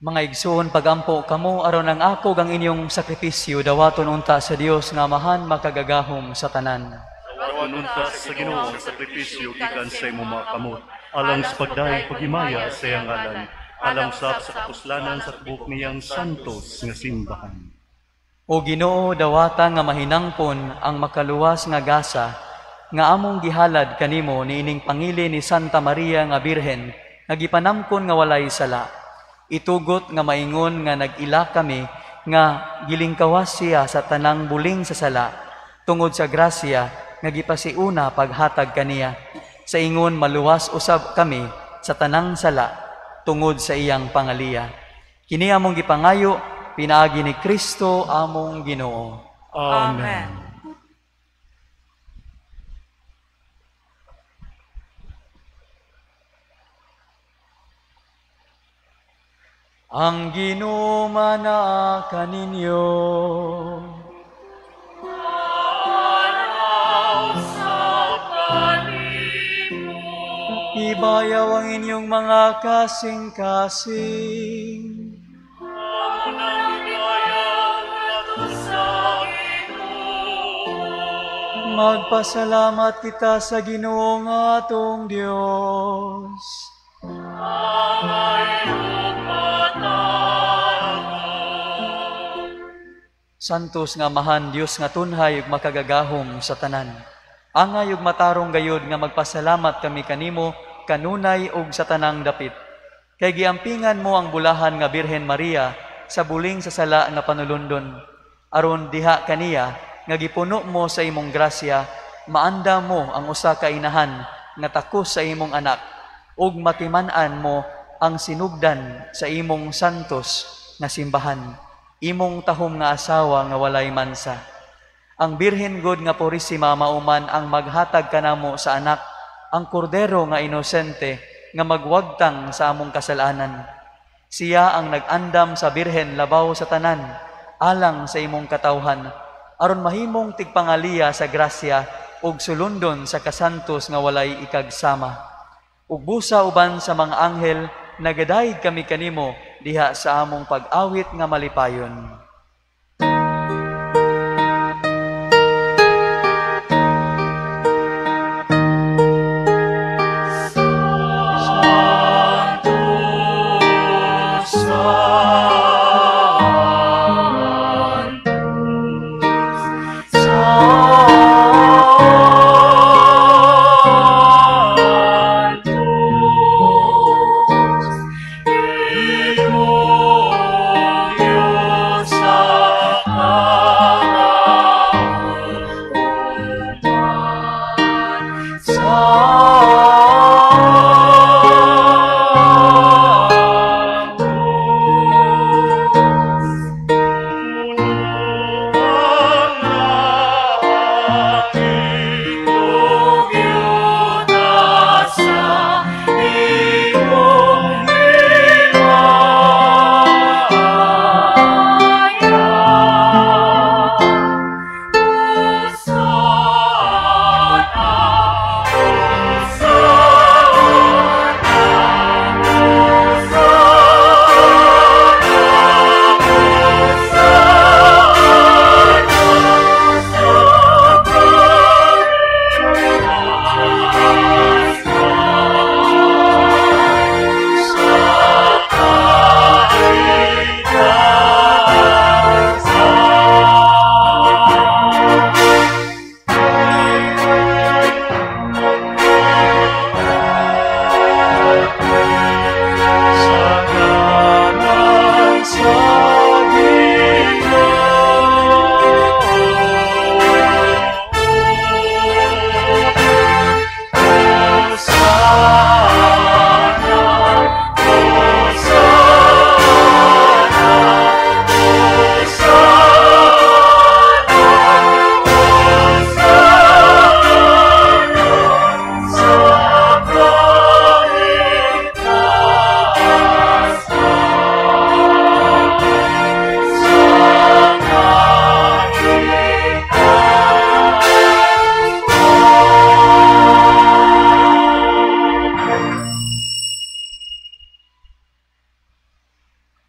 Mga igsoon, pagampo kamo aron ang ako ang inyong sakripisyo dawaton unta sa Dios nga amahan makagagahom sa tanan. Dawaton unta sa Ginoo ang sakripisyo gikan sa imong mga kamot, alang sa pagdahig pagimaya sa iyang ngalan, alang sa kapuslanan sa tubok niyang santos nga simbahan. O Ginoo, dawata nga mahinangpon ang makaluwas nga gasa nga among gihalad kanimo niining pangili ni Santa Maria nga Birhen nga gipanamkon nga walay sala. Itugot nga maingon nga nag-ila kami nga gilingkawas siya sa tanang buling sa sala tungod sa grasya nga gipasiuna paghatag kaniya. Sa ingon maluwas usab kami sa tanang sala tungod sa iyang pangaliya. Kini among gipangayo pinaagi ni Kristo among Ginoo. Amen. Ang Ginoo mana kaninyo. Ibayaw ang inyong mga kasing-kasing. Magpasalamat kita sa Ginoo nga atong Dios. Santos nga mahan Dios nga tunhay ug makagagahom sa tanan. Angay ug matarong gayud nga magpasalamat kami kanimo kanunay ug sa tanang dapit. Kay giampingan mo ang bulahan nga Birhen Maria sa buling sa sala nga panulundon. Aron diha kaniya nga gipuno mo sa imong grasya, maanda mo ang usa ka inahan nga takos sa imong anak ug matiman-an mo ang sinugdan sa imong santos nga simbahan. Imong tahom nga asawa nga walay mansa. Ang Birhen God nga Purisima mauman ang maghatag kanamo sa anak, ang kordero nga inosente nga magwagtang sa among kasalanan. Siya ang nag-andam sa Birhen labaw sa tanan, alang sa imong katawhan, aron mahimong tigpangaliya sa grasya ug sulundon sa kasantos nga walay ikagsama. Ug busa uban sa mga anghel, nagadayeg kami kanimo diha sa among pag-awit nga malipayon. Dios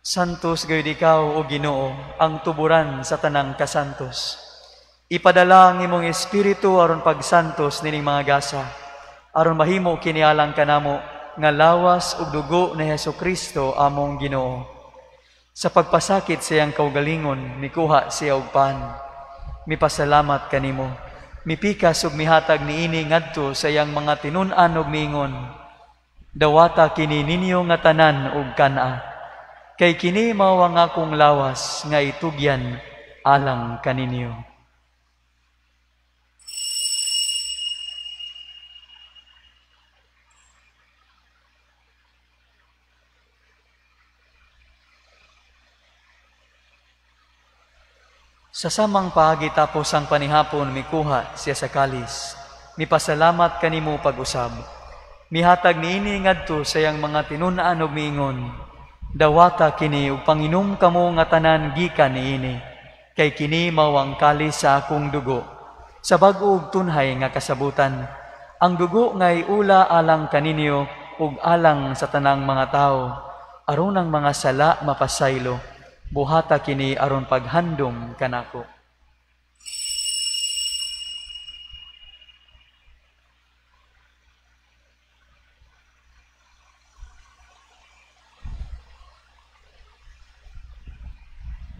Santos gayud ikaw o Ginoo, ang tuburan sa tanang kasantos. Ipadala ang imong espiritu aron pagsantos nining mga gasa, aron mahimo kinialang kanamo nga lawas ug dugo ni Hesukristo among Ginoo. Sa pagpasakit sa iyang kaugalingon, mikuha siya og pan. Mipasalamat kanimo. Mipikas ug mihatag niini ngadto sa iyang mga tinun-an ug miingon. Dawata kini ninyo nga tanan ug kana. Kay kini mao ang akong lawas nga itugyan alang kaninyo. Sa samang paagi tapos ang panihapon mikuha siya sa kalis. Mipasalamat kanimo pag-usab. Mihatag niini ngadto sa iyang mga tinun-an ug miingon. Dawata kini ug panginom kamo nga tanan gikan niini. Kay kini mao ang kalis sa akong dugo. Sa bag-o ug tunhay nga kasabutan. Ang dugo nga'y ula alang kaninyo ug alang sa tanang mga tao. Aron ang mga sala mapasaylo. Buhata kini aron paghandom kanako.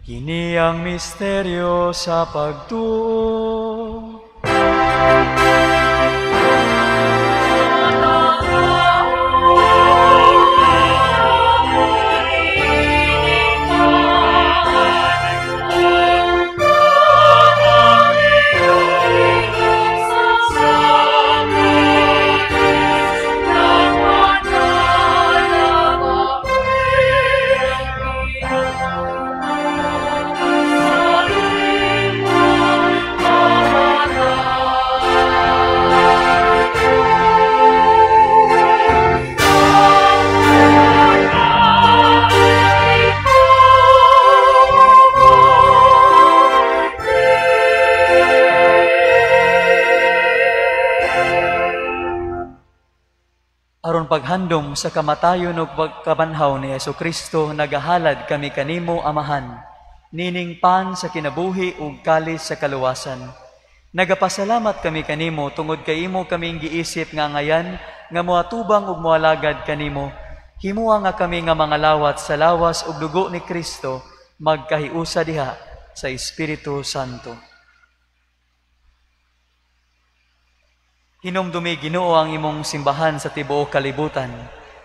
Kini ang misteryo sa pagtuo. Aron paghandom sa kamatayon ug pagkabanhaw ni Hesukristo, nagahalad kami kanimo, Amahan, nining pan sa kinabuhi ug kalis sa kaluwasan. Nagapasalamat kami kanimo tungod kay imo kaming giisip nga ngayan nga moatubang ug moalagad kanimo. Himuwa nga kami nga mga lawat sa lawas ug dugo ni Kristo magkahiusa diha sa Espiritu Santo. Hinumdumi Ginoo ang imong simbahan sa tibuok kalibutan.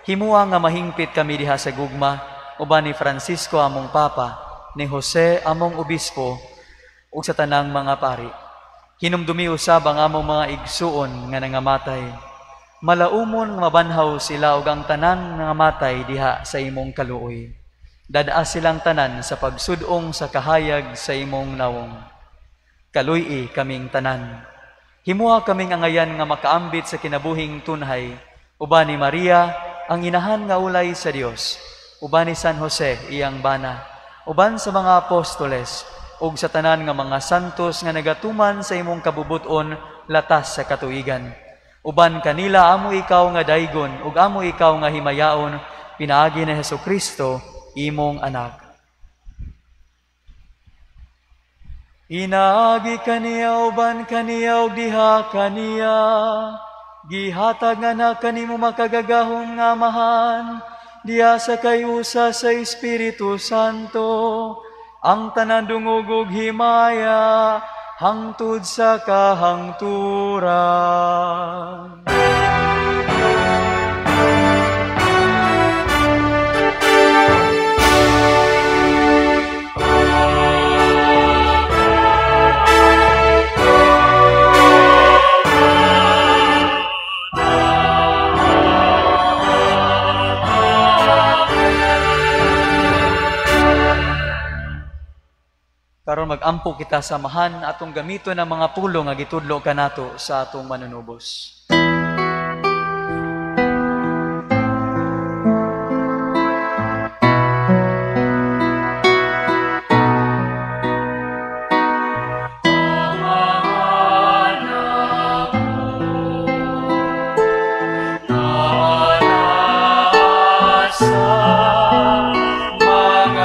Himuwa nga mahingpit kami diha sa gugma, uban ni Francisco among Papa, ni Jose among Obispo, ug sa tanang mga pari. Hinumdumi usab ang among mga igsuon nga nangamatay. Malaumon nga mabanhaw sila ug ang tanan nga matay diha sa imong kaluoy. Dadaa silang tanan sa pagsudong sa kahayag sa imong nawong. Kaluy-i kaming tanan. Himuha kaming angayan nga makaambit sa kinabuhing tunhay, uban ni Maria, ang inahan nga ulay sa Dios, uban ni San Jose, iyang bana, uban sa mga apostoles, ug sa tanan nga mga santos nga nagatuman sa imong kabubuton latas sa katuigan. Uban kanila amo ikaw nga daygon, ug amo ikaw nga himayaon, pinaagi ni Hesukristo, imong anak. Inaagi kaniya uban kaniya ug diha kaniya, gihatag nga na kanimo makagagahong nga Amahan, diha sa kayusa sa Espiritu Santo, ang tanan dungog ug himaya, hangtod sa kahangturan. Karon mag-ampo kita sa Amahan atong gamiton ang mga pulong nga gitudlo kanato sa atong manunubos. Mga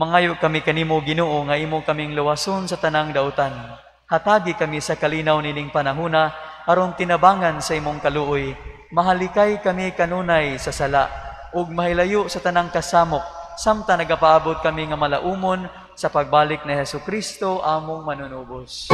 Mangayo kami kanimo Ginoo nga imo kaming luwason sa tanang dautan. Hatagi kami sa kalinaw nining panahona aron tinabangan sa imong kaluoy. Mahalikay kami kanunay sa sala ug mahilayo sa tanang kasamok samtang nagapaabot kami nga malaumon sa pagbalik ni Hesukristo among manunubos.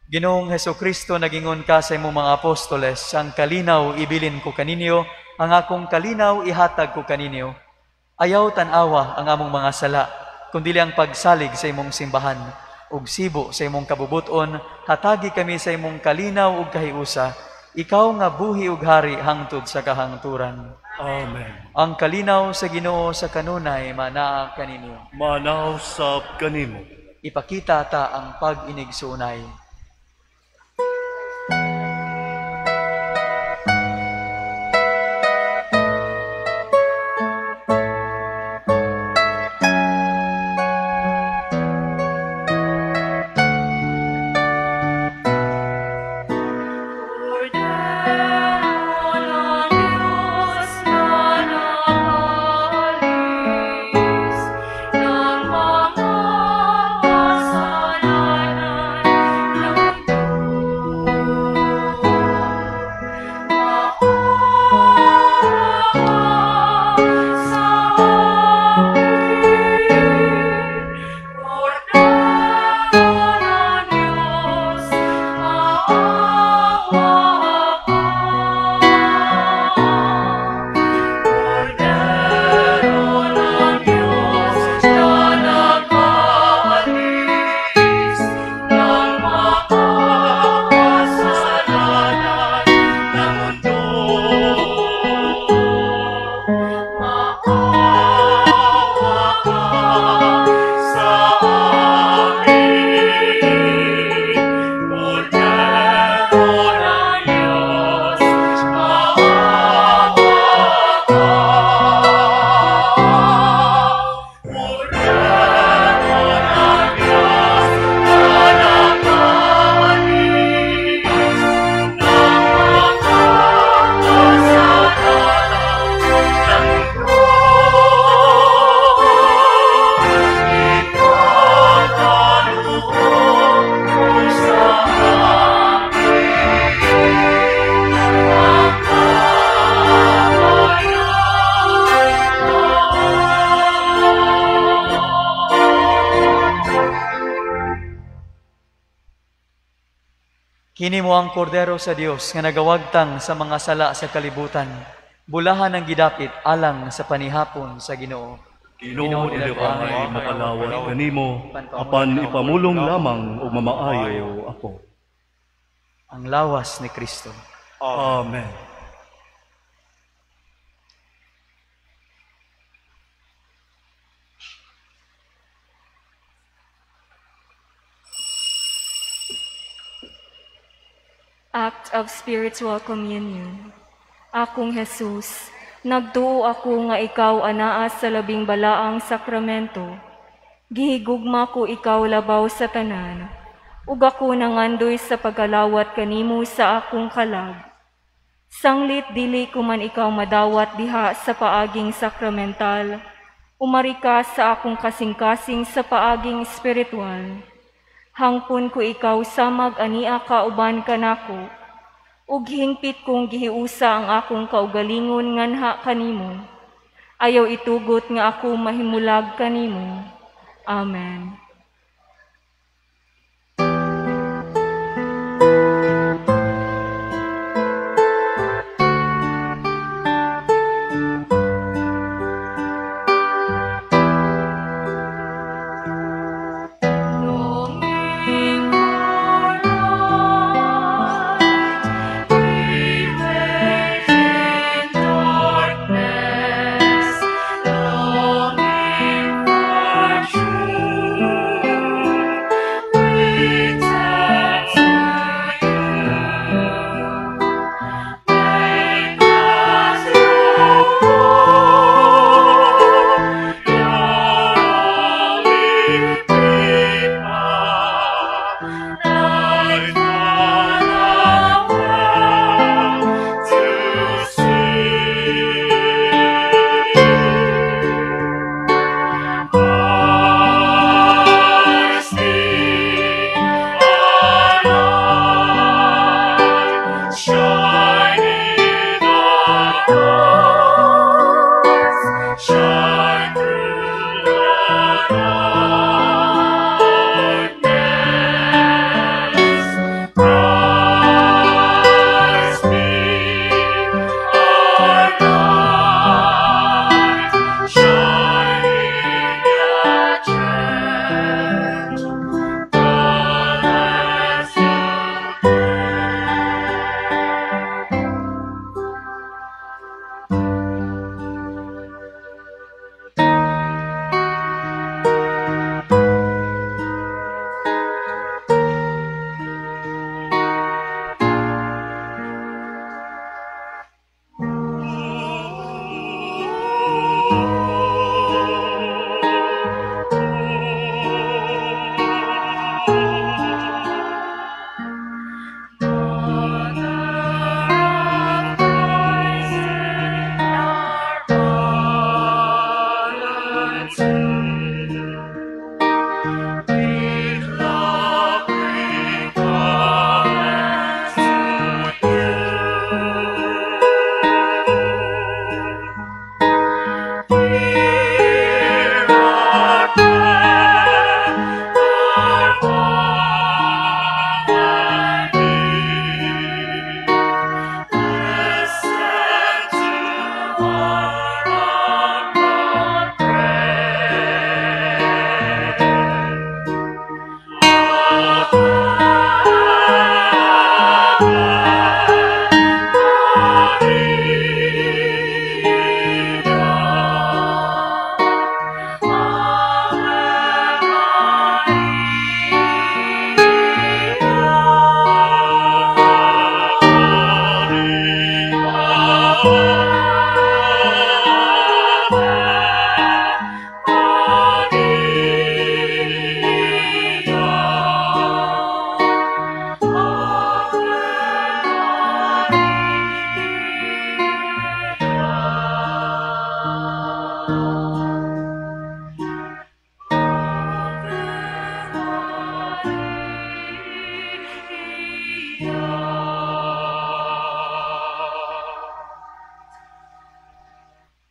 Ginoong Hesukristo, nagingon ka sa imong mga apostoles, ang kalinaw ibilin ko kaninyo, ang akong kalinaw ihatag ko kaninyo. Ayaw tanawa ang among mga sala, kundi ang pagsalig sa imong simbahan, ug sibo sa imong kabubuton, hatagi kami sa imong kalinaw ug kahiusa, ikaw nga buhi ug hari hangtod sa kahangturan. Amen. Ang kalinaw sa Ginoo sa kanunay manaa kaninyo. Manaw sab kanimo. Ipakita ta ang pag-inigsunay. Kini mo ang kordero sa Dios nga nagawagtang sa mga sala sa kalibutan. Bulahan ang gidapit alang sa panihapon sa Ginoo. Ginoo dili ay makalawat kanimo apan ipamulong lamang o mamaayo ako. Ang lawas ni Kristo. Amen. Act of Spiritual Communion. Akong Jesus, nagtuo ako nga ikaw anaa sa labing balaang sakramento. Gihigugma ko ikaw labaw sa tanan, ug ako nangandoy sa pagkalawat kanimo sa akong kalag. Sanglit dili ko man ikaw madawat diha sa paaging sakramental, umari ka sa akong kasing-kasing sa paaging espiritual. Hangpon ko ikaw samag ania kauban kanako, ug hingpit kong gihiusa ang akong kaugalingon nganha kanimo. Ayaw itugot nga ako mahimulag kanimo. Amen.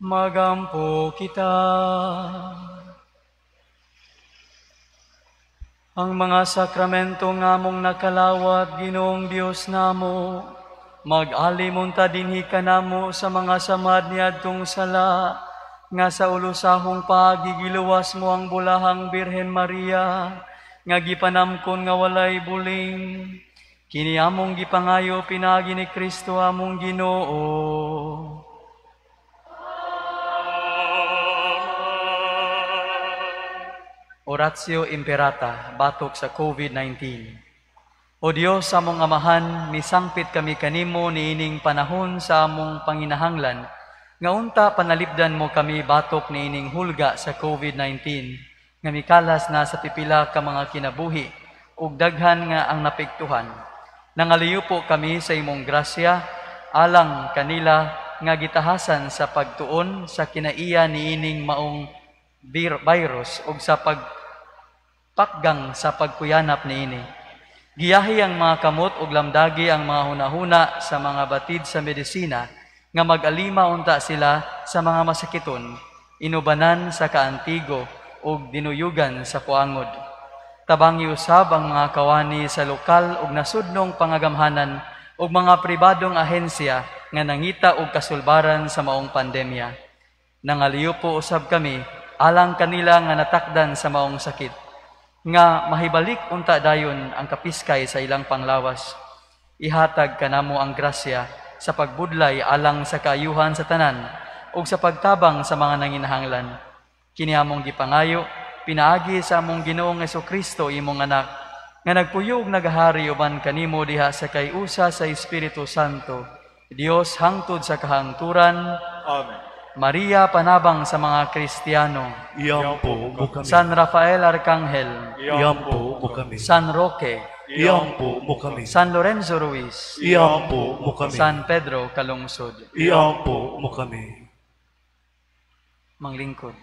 Magampo kita. Ang mga sakramento nga mong nakalawat, Ginoong Dios namo, mag-alimunta dinhi ka namo sa mga samad niadtong sala, nga sa ulusahong pagigiluwas mo ang bulahang Birhen Maria, nga gipanamkon nga walay buling. Kini among gipangayo pinagi ni Kristo among Ginoo. Oratio Imperata, batok sa COVID-19. O Dios, among amahan, misangpit kami kanimo niining panahon sa among panginahanglan, nga unta panalipdan mo kami batok niining hulga sa COVID-19, nga mikalas na sa pipila ka mga kinabuhi, ug daghan nga ang napektuhan. Nangaliyo po kami sa imong grasya, alang kanila nga gitahasan sa pagtuon sa kinaiya niining maong virus ug sa pagpakgang sa pagkuyanap niini. Giyahi ang mga kamot ug lamdagi ang mga hunahuna sa mga batid sa medisina nga mag-alima unta sila sa mga masakiton, inubanan sa kaantigo ug dinuyugan sa kuangod. Tabangi usab ang mga kawani sa lokal ug nasudnong pangagamhanan ug mga pribadong ahensya nga nangita og kasulbaran sa maong pandemya. Nangaliyo po usab kami alang kanila nga natakdan sa maong sakit, nga mahibalik unta dayon ang kapiskay sa ilang panglawas. Ihatag kanamo ang grasya sa pagbudlay alang sa kaayuhan sa tanan ug sa pagtabang sa mga nanginahanglan. Kini among gipangayo pinaagi sa among Ginoong Jesucristo imong anak, nga nagpuyog nagahari uban kanimo diha sa kayusa sa Espiritu Santo, Dios hangtod sa kahangturan. Amen. Maria, panabang sa mga Kristiyano. Iyampo mo kami. San Rafael Arcangel. Iyampo mo kami. San Roque. Iyampo mo kami. San Lorenzo Ruiz. Iyampo mo kami. San Pedro Calungsod. Iyampo mo kami. Manglingkod.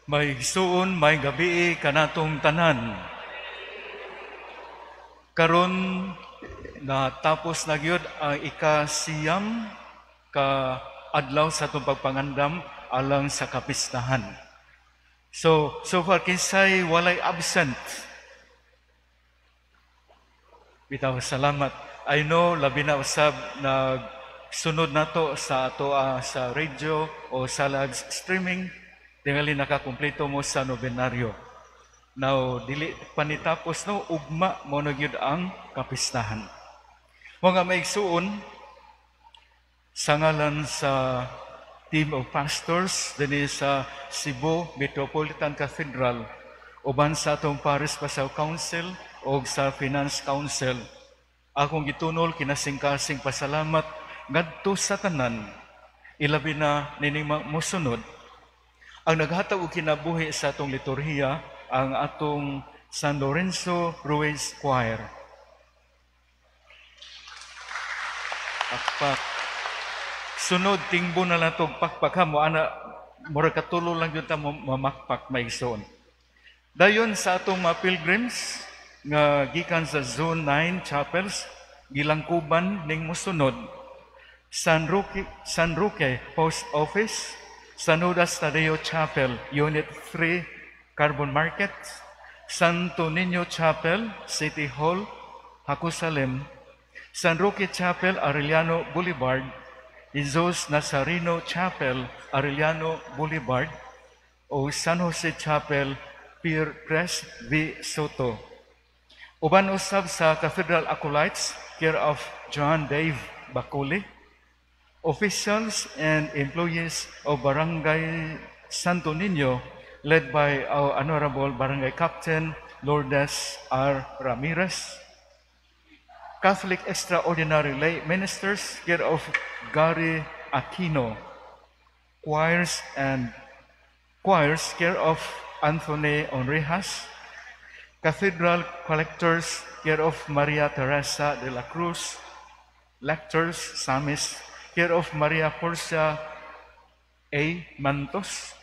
May hisuon, may gabi kanatong tanan. Karon na tapos na gyud ang ikasiyam ka adlaw sa atong pagpangandam alang sa kapistahan. So far kinsay walay absent. Bitaw salamat. I know labi na usab nagsunod nato sa ato sa radio o sa live streaming. Tingali nakakumpleto mo sa nobenaryo. Now, dili panitapos no, ugma mo na gyud ang kapistahan. Mga maigsuon, sa ngalan sa team of pastors din sa Cebu Metropolitan Cathedral, uban sa atong Paris Pasaw Council o sa Finance Council, akong gitunol kinasing-kasing pasalamat ngadto sa tanan, ilabi na nining mosunod. Ang naghatag og kinabuhi sa atong liturhiya ang atong San Lorenzo Ruiz Choir. Pakpak. Sunod tingbo na lang tog pakpak ha mo ana mura katulo lang jud ta mamakpak maigsoon. Dayon sa atong mga pilgrims nga gikan sa Zone 9 chapels gilangkuban ning mosunod San Roque Post Office, San Judas Tadeo Chapel, Unit 3, Carbon Market, Santo Niño Chapel, City Hall, Jerusalem, San Roque Chapel, Arellano Boulevard, Jesus Nazareno Chapel, Arellano Boulevard, o San Jose Chapel, Pier Crest V. Soto. Uban usab sa Cathedral Acolytes, care of John Dave Bacoli, officials and employees of Barangay Santo Niño led by our Honorable Barangay Captain Lourdes R. Ramirez. Catholic Extraordinary Lay Ministers, care of Gary Aquino. Choirs, care of Anthony Onrejas. Cathedral Collectors, care of Maria Teresa de la Cruz. Lectors, Psalmists, care of Maria Porcia A. Mantos.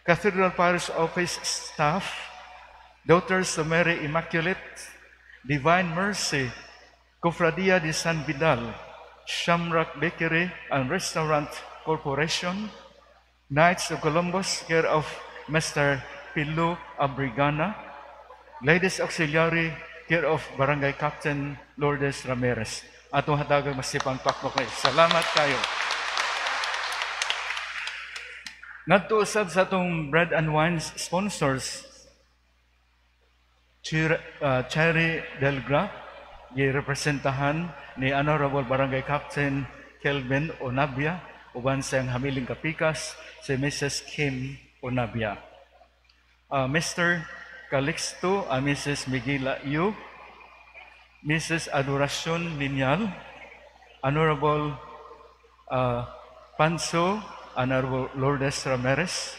Cathedral Parish Office Staff, Daughters of Mary Immaculate, Divine Mercy, Cofradia de San Vidal, Shamrock Bakery and Restaurant Corporation, Knights of Columbus, care of Mr. Pilu Abrigana, Ladies Auxiliary, care of Barangay Captain Lourdes Ramirez. Atong hatagang masipang pakpakay. Salamat kayo. Ngadto usab sa atong bread and wine sponsors, Cherry Delgra, girepresentahan ni Honorable Barangay Captain Kelvin Onabia, uban sa hamiling kapikas, si Mrs. Kim Onabia. Mr. Calixto, Mrs. Miguela Yu, Mrs. Adoracion Linyal, Honorable Panso, Honorable Lourdes Ramirez.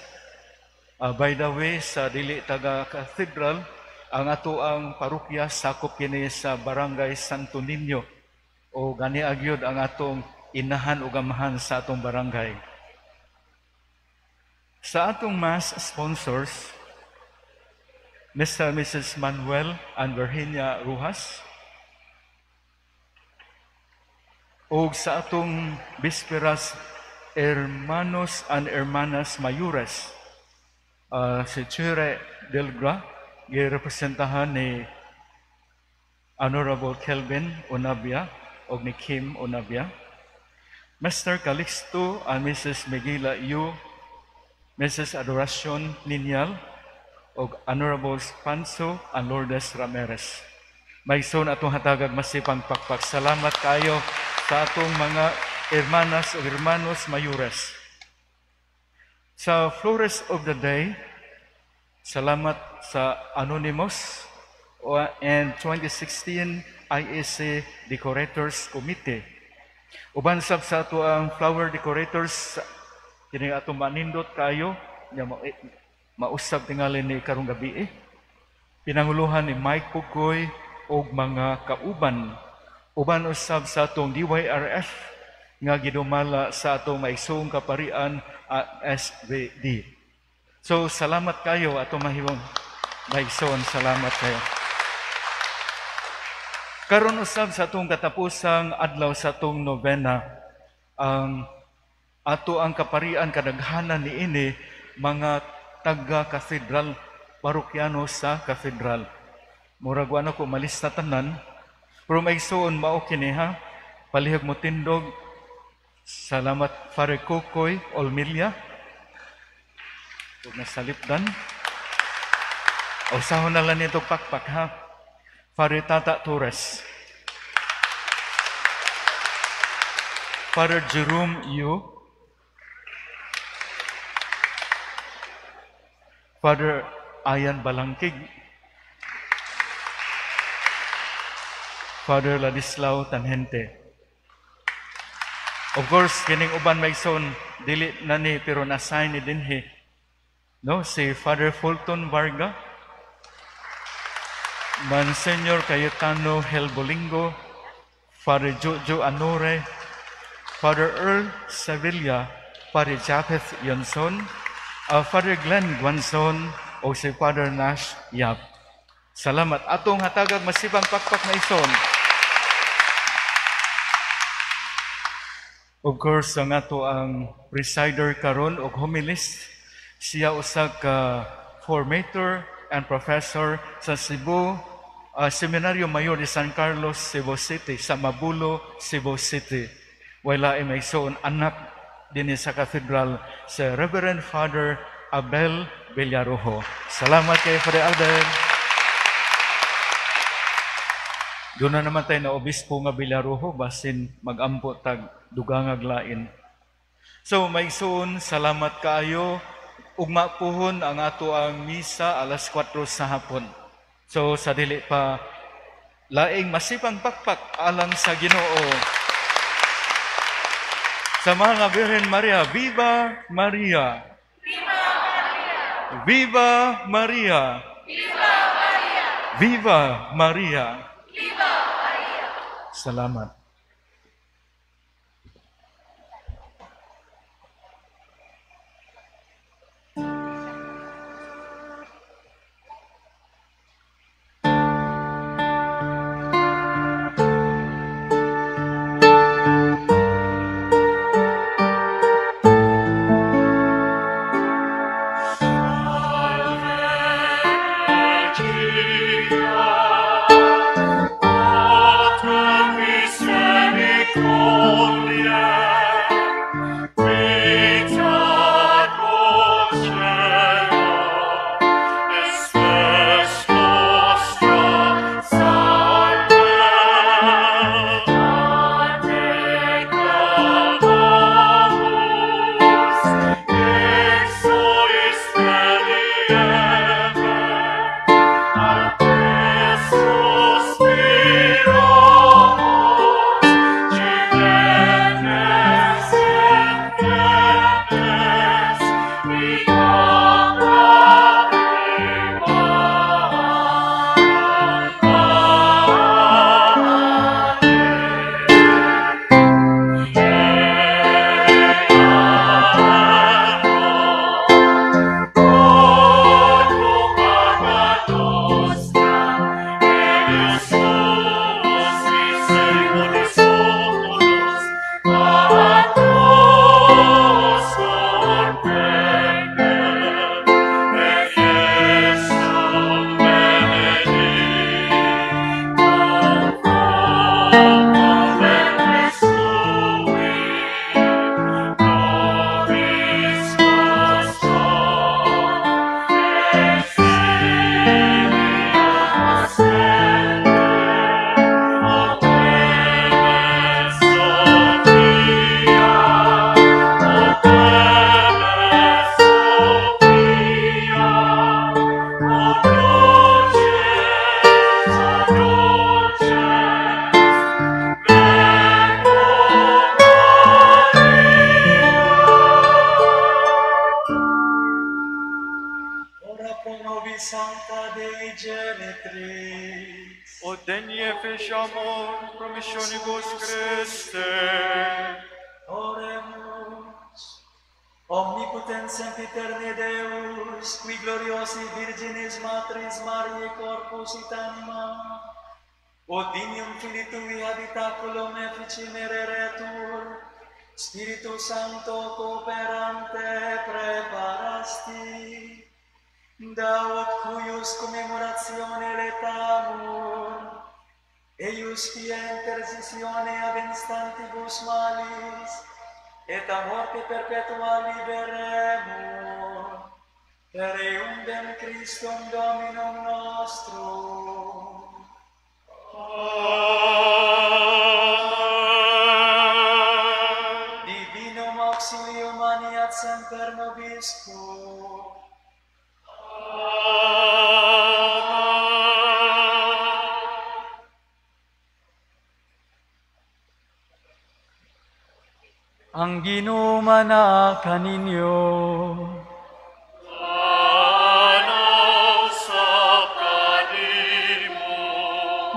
By the way, sa dili taga Cathedral, ang ato ang parokya sakop kini sa Barangay Santo Niño o gani agyod ang atong inahan ug amahan sa atong barangay. Sa atong mass sponsors, Mr. and Mrs. Manuel and Virginia Rujas, ug sa atong bisperas Hermanos and Hermanas Mayures, si Chure Delgra, girepresentahan ni Honorable Kelvin Onabia o ni Kim Onabia. Mr. Calixto and Mrs. Miguela Yu, Mrs. Adoracion Linyal, o Honorable Panso and Lourdes Ramirez. May son atong hatagag masipang pakpak. Salamat kayo sa atong mga hermanas o hermanos mayures. Sa Flores of the Day, salamat sa Anonymous and 2016 IEC Decorators Committee. Uban sab sa ato ang flower decorators, kini atong manindot kayo, mausab tingali ni karong gabi pinanguluhan ni Mike Pugoy o mga kauban. Uban usab sa atong DYRF nga gidumala sa atong maisong kaparian at SVD. So salamat kayo atong mahimong maison, salamat kayo. Karon usab sa atong katapusang adlaw sa atong novena, ang ato ang kaparian kadaghanan niini mga taga-cathedral, parokyano sa cathedral. Murag ano ko malista tanan, pero may suon mao kini ha, palihag mo tindog. Salamat Father Kukoy Olmilia, ug nasalipdan. Usahon na lang nito pakpak ha. Father Tata Torres, Father Jerome Yu, Father Ayan Balangkig, Father Ladislao Tanhente. Of course, kining uban may son, dili na ni pero na-assign ni dinhi. No, si Father Fulton Varga, Monsignor Cayetano Helbolingo, Father Jojo Anore, Father Earl Sevilla, Father Japheth Yonson, Father Glenn Guanzon o si Father Nash Yap. Salamat. Atong hatagag masibang pakpak na ison. Of course, ang ato ang presider karon o homilist, siya usa ka formator and professor sa Cebu Seminaryo Mayor de San Carlos, Cebu City, sa Mabulo, Cebu City. Wala ay may ison anak din sa cathedral sa Reverend Father Abel Villarojo. Salamat kay Father Abel. Doon na naman tayo na obispo nga Villarojo, basin mag-ampo tag dugangag lain. So may soon, salamat kaayo ugma puhon ang ato ang misa alas 4 sa hapon. So sa dili pa laing masipang pakpak alang sa Ginoo. Sa mahal nga Birhen Maria, Viva Maria! Viva Maria! Viva Maria! Viva Maria! Viva Maria! Viva Maria! Salamat. Sancta Dei Genitrix, O denie feciamur promissionibus Christe. Oremus. Omnipotens sempiterne Deus, qui gloriosi Virginis Matris Mariae corpus et anima, Odinium Filii Tui habitaculum efficimereretur, Spiritus Sancto cooperante preparasti, Daut cuius commemoratione letamur, eius pia intercessione ab instantibus malis, et a morte perpetua liberemur, per eundem Christum Dominum nostrum. Amen. Divinum auxilium maniat semper nobiscum. Ang ginumana kaninyo.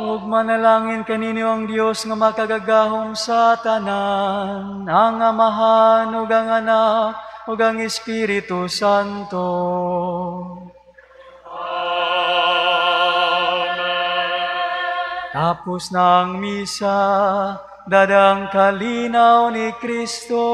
Ug manalangin kaninyo ang Dios nga makagagahom sa tanan, ang Amahan ug ang Anak ug ang Espiritu Santo. Tapos na ang misa, dadang kalinaw ni Kristo.